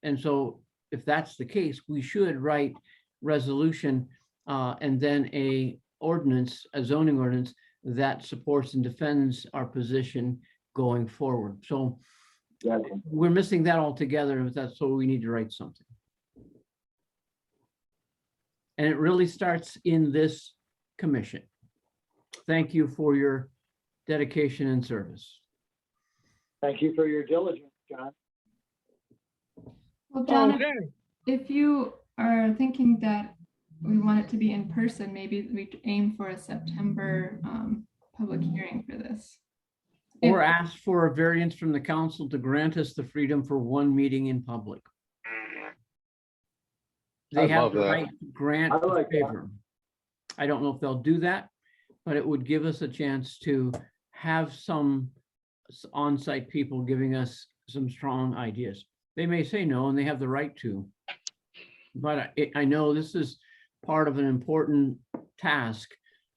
And so if that's the case, we should write resolution and then a zoning ordinance that supports and defends our position going forward. So we're missing that altogether. That's so we need to write something. And it really starts in this commission. Thank you for your dedication and service. Thank you for your diligence, John. Well, John, Okay. if you are thinking that we want it to be in person, maybe we aim for a September public hearing for this. Or ask for a variance from the council to grant us the freedom for one meeting in public. They I have love the that. right to grant I a like that. favor. I don't know if they'll do that, but it would give us a chance to have some on-site people giving us some strong ideas. They may say no, and they have the right to. But I know this is part of an important task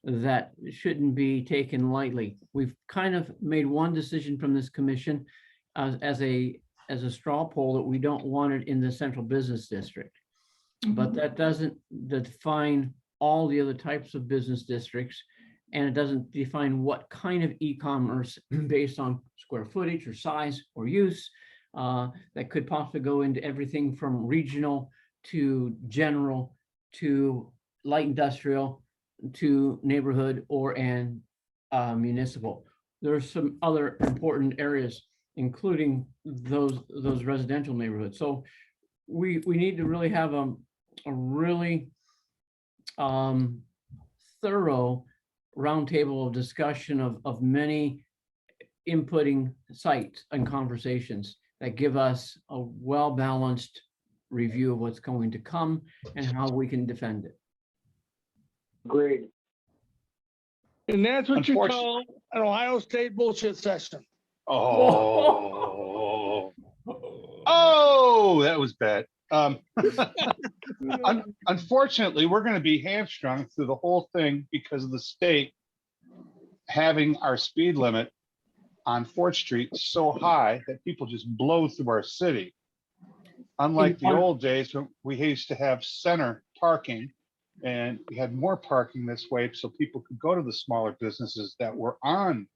that shouldn't be taken lightly. We've kind of made one decision from this commission as a straw poll that we don't want it in the central business district. But that doesn't define all the other types of business districts. And it doesn't define what kind of e-commerce based on square footage or size or use that could possibly go into everything from regional to general to light industrial to neighborhood or municipal. There are some other important areas, including those residential neighborhoods. So we need to really have a really thorough roundtable of discussion of many inputting sites and conversations that give us a well-balanced review of what's going to come and how we can defend it. Agreed. And that's what you Unfortunately- call an Ohio State bullshit session. Oh, that was bad. Unfortunately, we're going to be hamstrung through the whole thing because of the state having our speed limit on 4th Street so high that people just blow through our city. Unlike the old days when we used to have center parking and we had more parking this way so people could go to the smaller businesses that were on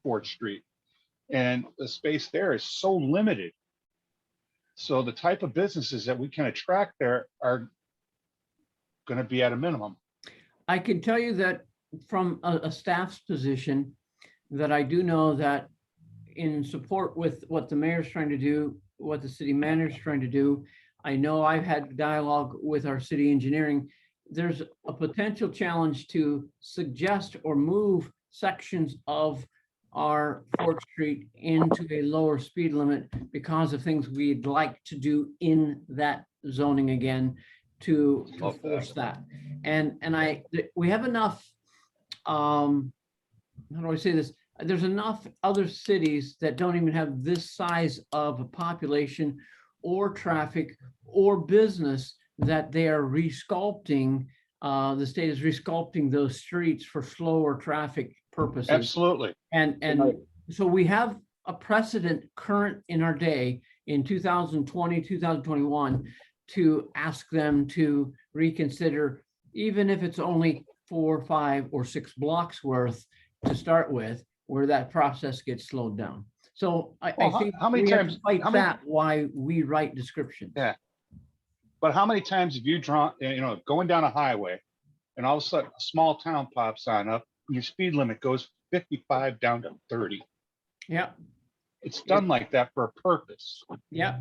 4th Street. And the space there is so limited. So the type of businesses that we can attract there are going to be at a minimum. I can tell you that from a staff's position, that I do know that in support with what the mayor's trying to do, what the city manager's trying to do, I know I've had dialogue with our city engineering. There's a potential challenge to suggest or move sections of our 4th Street into a lower speed limit because of things we'd like to do in that zoning again to force that. And we have enough, how do I say this? There's enough other cities that don't even have this size of a population or traffic or business that they are resculpting. The state is resculpting those streets for slower traffic purposes. Absolutely. And so we have a precedent current in our day in 2020, 2021 to ask them to reconsider, even if it's only 4, 5, or 6 blocks worth to start with, where that process gets slowed down. So I think how many we have to times- fight how many- that why we write descriptions. Yeah. But how many times have you drawn, going down a highway and all of a sudden a small town pops on up and your speed limit goes 55 down to 30? Yeah, It's done like that for a purpose. yeah.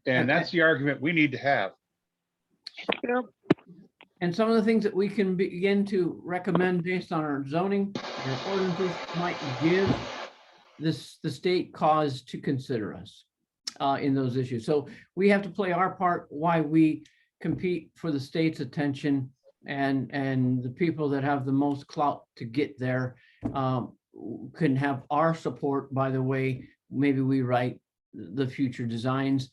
And that's the argument we need to have. And some of the things that we can begin to recommend based on our zoning and ordinances might give the state cause to consider us in those issues. So we have to play our part why we compete for the state's attention, and the people that have the most clout to get there can have our support by the way maybe we write the future designs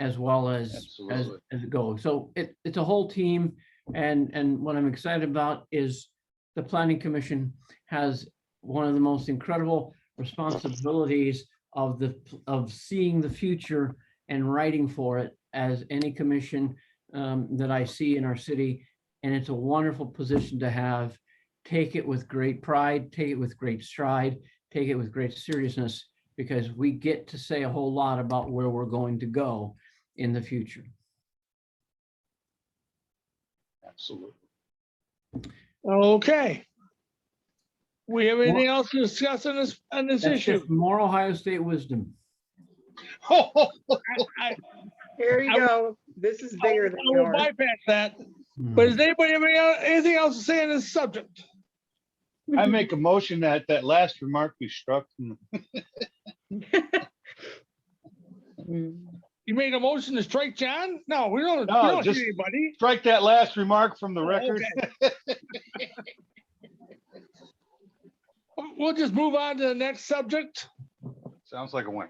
as well as Absolutely. as it goes. So it's a whole team. And what I'm excited about is the Planning Commission has one of the most incredible responsibilities of seeing the future and writing for it as any commission that I see in our city. And it's a wonderful position to have. Take it with great pride, take it with great stride, take it with great seriousness, because we get to say a whole lot about where we're going to go in the future. Absolutely. Okay. We have anything else to discuss on this That's issue? just more Ohio State wisdom. I Here you go. This is bigger than will yours. bypass that. But does anybody have anything else to say on this subject? I make a motion that that last remark be struck. You made a motion to strike John? No, we don't No, hear just- anybody. Strike that last remark from the record. Okay. we'll just move on to the next subject, Sounds like a win.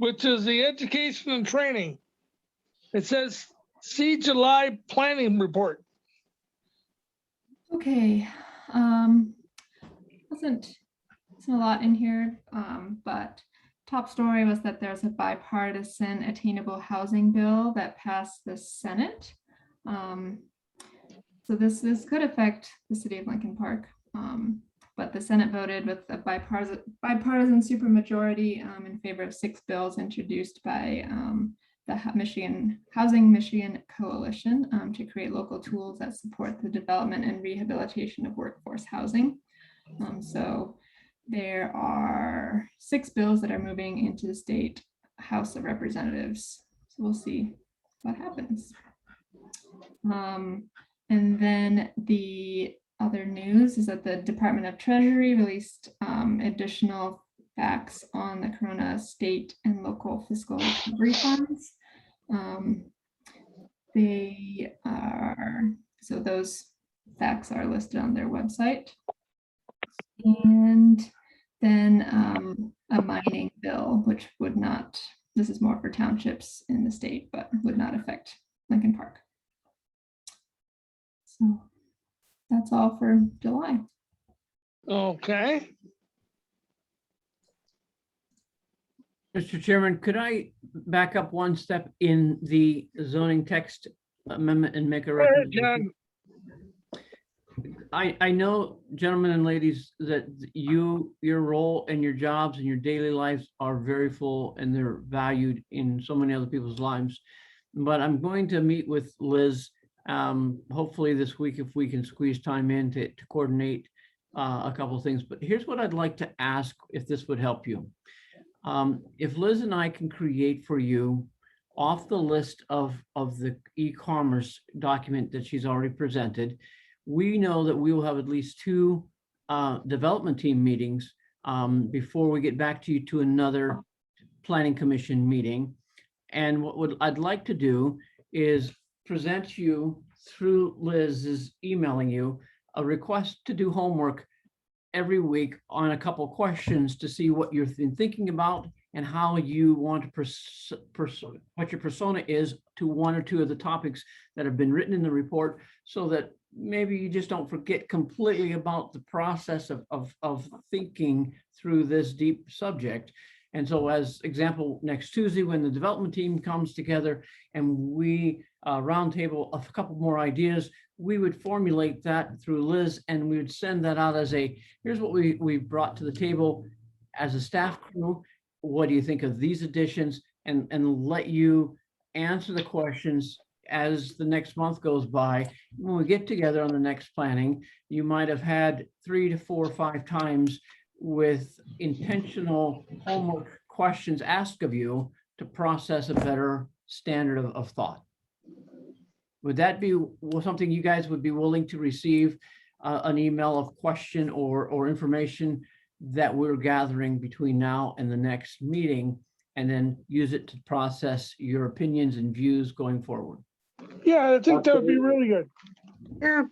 which is the education and training. It says, see July planning report. Okay, wasn't a lot in here, but top story was that there's a bipartisan attainable housing bill that passed the Senate. So this could affect the city of Lincoln Park, but the Senate voted with a bipartisan supermajority in favor of 6 bills introduced by the Housing Michigan Coalition to create local tools that support the development and rehabilitation of workforce housing. So there are 6 bills that are moving into the state House of Representatives. So we'll see what happens. And then the other news is that the Department of Treasury released additional facts on the Corona state and local fiscal recovery funds. So those facts are listed on their website. And then a mining bill, which would not, this is more for townships in the state, but would not affect Lincoln Park. So that's all for July. Okay, Mr. Chairman, could I back up one step in the zoning text amendment and make a go ahead, recommendation? John. I know, gentlemen and ladies, that your role and your jobs and your daily lives are very full and they're valued in so many other people's lives. But I'm going to meet with Liz, hopefully this week, if we can squeeze time in to coordinate a couple of things. But here's what I'd like to ask, if this would help you. If Liz and I can create for you off the list of the e-commerce document that she's already presented, we know that we will have at least 2 development team meetings before we get back to you to another planning commission meeting. And what I'd like to do is present you through Liz's emailing you a request to do homework every week on a couple of questions to see what you're thinking about and how you want to what your persona is to 1 or 2 of the topics that have been written in the report, so that maybe you just don't forget completely about the process of thinking through this deep subject. And so, as example, next Tuesday, when the development team comes together and we roundtable a couple more ideas, we would formulate that through Liz, and we would send that out as a, here's what we brought to the table as a staff crew. What do you think of these additions? And let you answer the questions as the next month goes by. When we get together on the next planning, you might have had 3 to 4 or 5 times with intentional homework questions asked of you to process a better standard of thought. Would that be something you guys would be willing to receive, an email of question or information that we're gathering between now and the next meeting, and then use it to process your opinions and views going forward? Yeah, I think that would be really good. Yeah,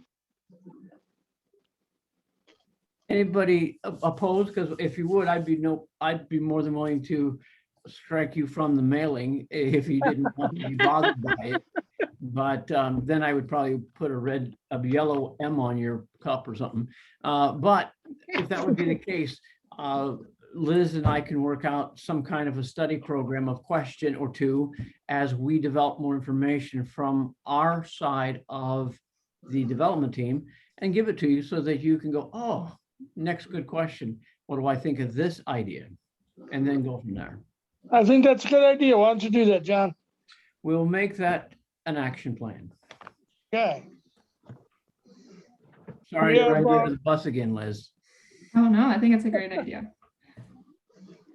Anybody opposed? Because if you would, I'd be more than willing to strike you from the mailing if you didn't want to be bothered by it. But then I would probably put a yellow M on your cup or something. But if that would be the case, Liz and I can work out some kind of a study program of question or 2 as we develop more information from our side of the development team and give it to you so that you can go, oh, next good question. What do I think of this idea? And then go from there. I think that's a good idea. Why don't you do that, John? We'll make that an action plan. Okay. Sorry to ride you under the bus again, Liz. Oh, no, I think it's a great idea.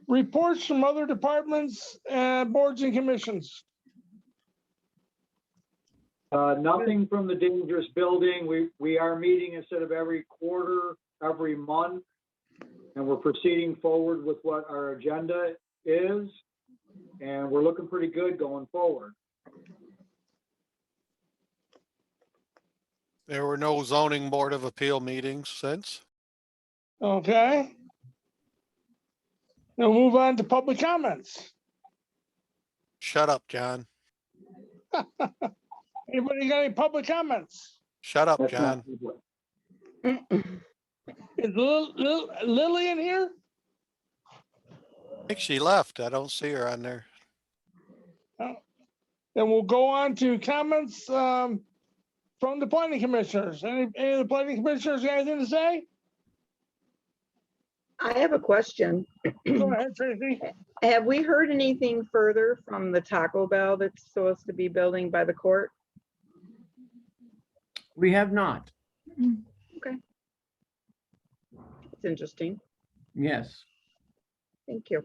Reports from other departments, boards and commissions. Nothing from the dangerous building. We are meeting instead of every quarter, every month. And we're proceeding forward with what our agenda is. And we're looking pretty good going forward. There were no zoning board of appeal meetings since. Okay. We'll move on to public comments. Shut up, John. Anybody got any public comments? Shut up, That's not John. public. Is Lily in here? I think she left. I don't see her on there. Then we'll go on to comments from the planning commissioners. Any of the planning commissioners got anything to say? I have a question. Go ahead, Tracy. Have we heard anything further from the Taco Bell that's supposed to be building by the court? We have not. It's interesting. Yes. Thank you.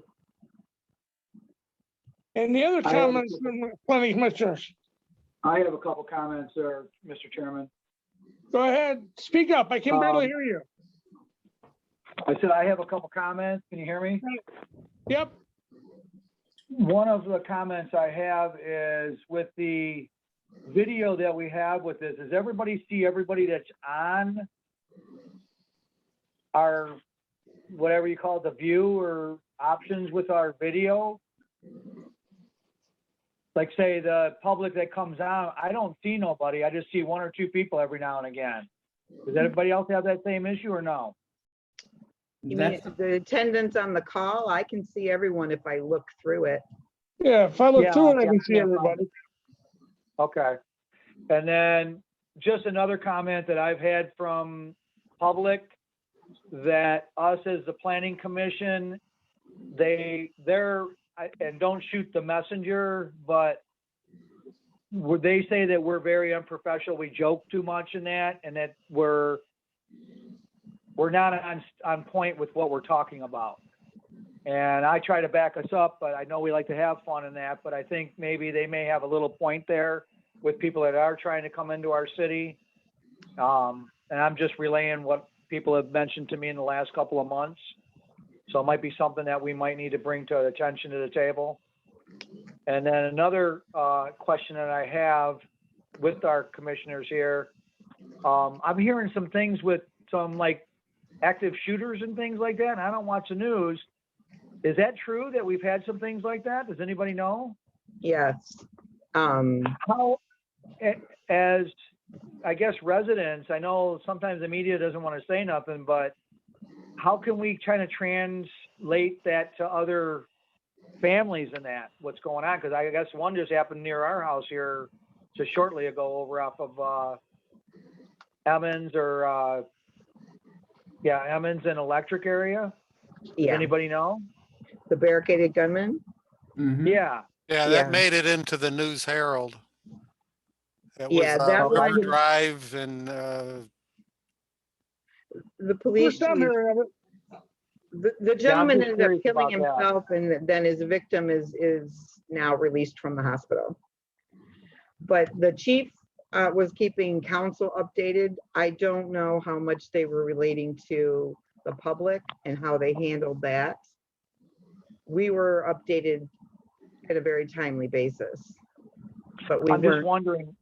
Any other I have a- comments from the planning commissioners? I have a couple comments there, Mr. Chairman. Go ahead, speak up. I can barely hear you. I said I have a couple comments. Can you hear me? Yep, One of the comments I have is with the video that we have with this, does everybody see everybody that's on our, whatever you call it, the view or options with our video? Like say the public that comes on, I don't see nobody. I just see one or two people every now and again. Does everybody else have that same issue or no? You mean That's, the attendance on the call? I can see everyone if I look through it. yeah, if I look Yeah, through it, I yeah, can see yeah. everybody. Okay. And then just another comment that I've had from public, that us as the planning commission, they're, and don't shoot the messenger, but would they say that we're very unprofessional, we joke too much in that, and that we're not on point with what we're talking about. And I try to back us up, but I know we like to have fun in that, but I think maybe they may have a little point there with people that are trying to come into our city. And I'm just relaying what people have mentioned to me in the last couple of months. So it might be something that we might need to bring to attention to the table. And then another question that I have with our commissioners here, I'm hearing some things with some like active shooters and things like that. And I don't watch the news. Is that true that we've had some things like that? Does anybody know? Yes. How, as, I guess, residents, I know sometimes the media doesn't want to say nothing, but how can we try to translate that to other families and that, what's going on? Because I guess one just happened near our house here just shortly ago over off of Emmons or, Emmons and Electric area. Yeah, Anybody know? the barricaded gunman. mhm. Yeah. Yeah, Yeah. that made it into the News Herald. It Yeah, was that Park one- Drive and The police First time chief, hearing of it. the gentleman just ended up curious killing about that. himself, and then his victim is now released from the hospital. But the chief was keeping council updated. I don't know how much they were relating to the public and how they handled that. We were updated at a very timely basis. But we I'm just weren't, wondering,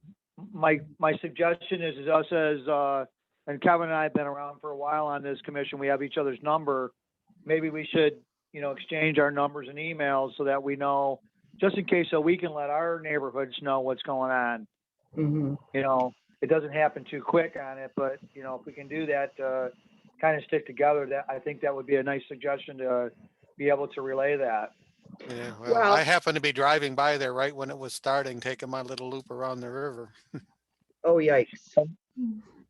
my suggestion is us as, and Kevin and I have been around for a while on this commission, we have each other's number. Maybe we should, exchange our numbers and emails so that we know, just in case, so we can let our neighborhoods know what's going on. Mhm. It doesn't happen too quick on it, but, if we can do that, kind of stick together, that, I think that would be a nice suggestion to be able to relay that. yeah, Well- well, I happened to be driving by there right when it was starting, taking my little loop around the river. Oh, yikes.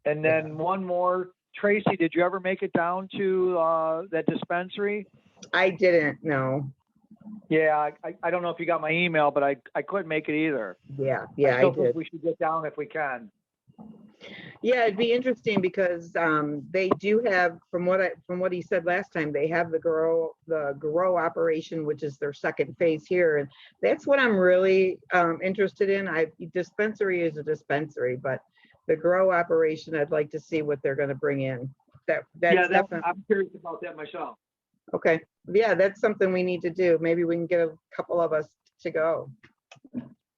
And then one more, Tracy, did you ever make it down to, that dispensary? I didn't know. Yeah, I don't know if you got my email, but I couldn't make it either. Yeah, I I still think did. we should get down if we can. Yeah, it'd be interesting because they do have, from what he said last time, they have the grow operation, which is their second phase here. And that's what I'm really interested in. Dispensary is a dispensary, but the grow operation, I'd like to see what they're gonna bring in. That's definitely, I'm curious about that myself. okay. Yeah, that's something we need to do. Maybe we can get a couple of us to go.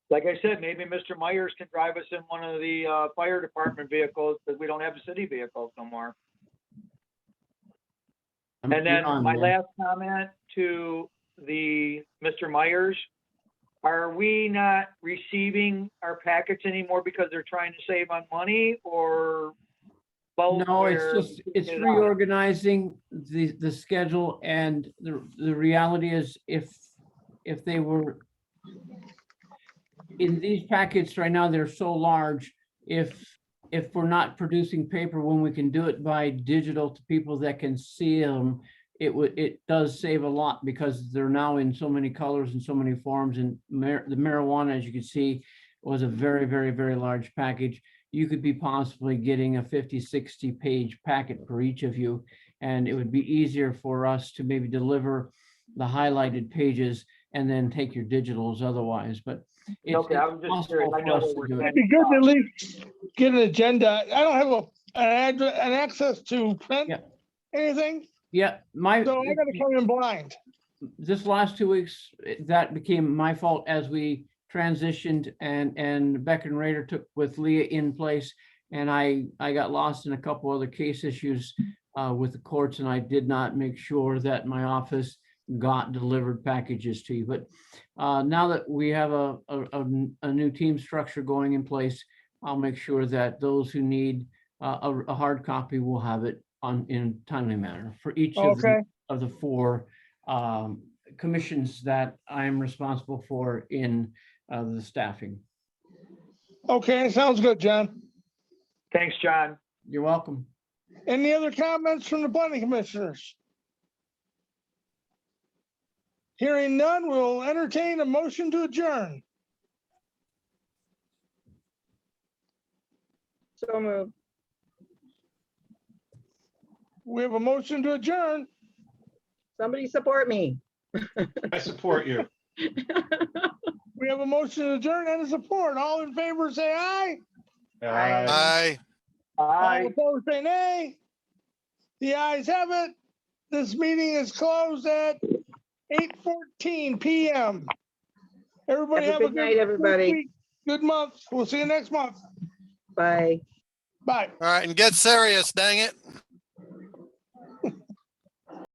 Like I said, maybe Mr. Myers can drive us in one of the fire department vehicles, because we don't have city vehicles no more. And then John, my yeah. last comment, to Mr. Myers, are we not receiving our packets anymore because they're trying to save on money or both? No, it's where just, it's it out? reorganizing the schedule, and the reality is if they were in these packets right now, they're so large, if we're not producing paper when we can do it by digital to people that can see them, it does save a lot because they're now in so many colors and so many forms, and the marijuana, as you can see, was a very, very, very large package. You could be possibly getting a 50, 60 page packet for each of you. And it would be easier for us to maybe deliver the highlighted pages and then take your digitals otherwise, but it's Okay, I was just curious. possible I for know us what to we're do it. It'd be good to at least get an agenda. I don't have an access to print Yeah. anything, Yeah, so I gotta come in blind. this last 2 weeks, that became my fault as we transitioned and Beck and Rader took with Leah in place. And I got lost in a couple other case issues with the courts, and I did not make sure that my office got delivered packages to you. But now that we have a new team structure going in place, I'll make sure that those who need a hard copy will have it in a timely manner for each Okay, of the four commissions that I'm responsible for in the staffing. okay, sounds good, John. Thanks, John. You're welcome. Any other comments from the planning commissioners? Hearing none, we'll entertain a motion to adjourn. So moved. We have a motion to adjourn. Somebody support me. I support you. We have a motion to adjourn and a support. All in favor, say aye. Aye. All Aye. opposed, say nay. The ayes have it. This meeting is closed at 8:14 PM. Everybody Have a good night, everybody. week. Good month. We'll see you next month. Bye. Bye. All right, and get serious, dang it.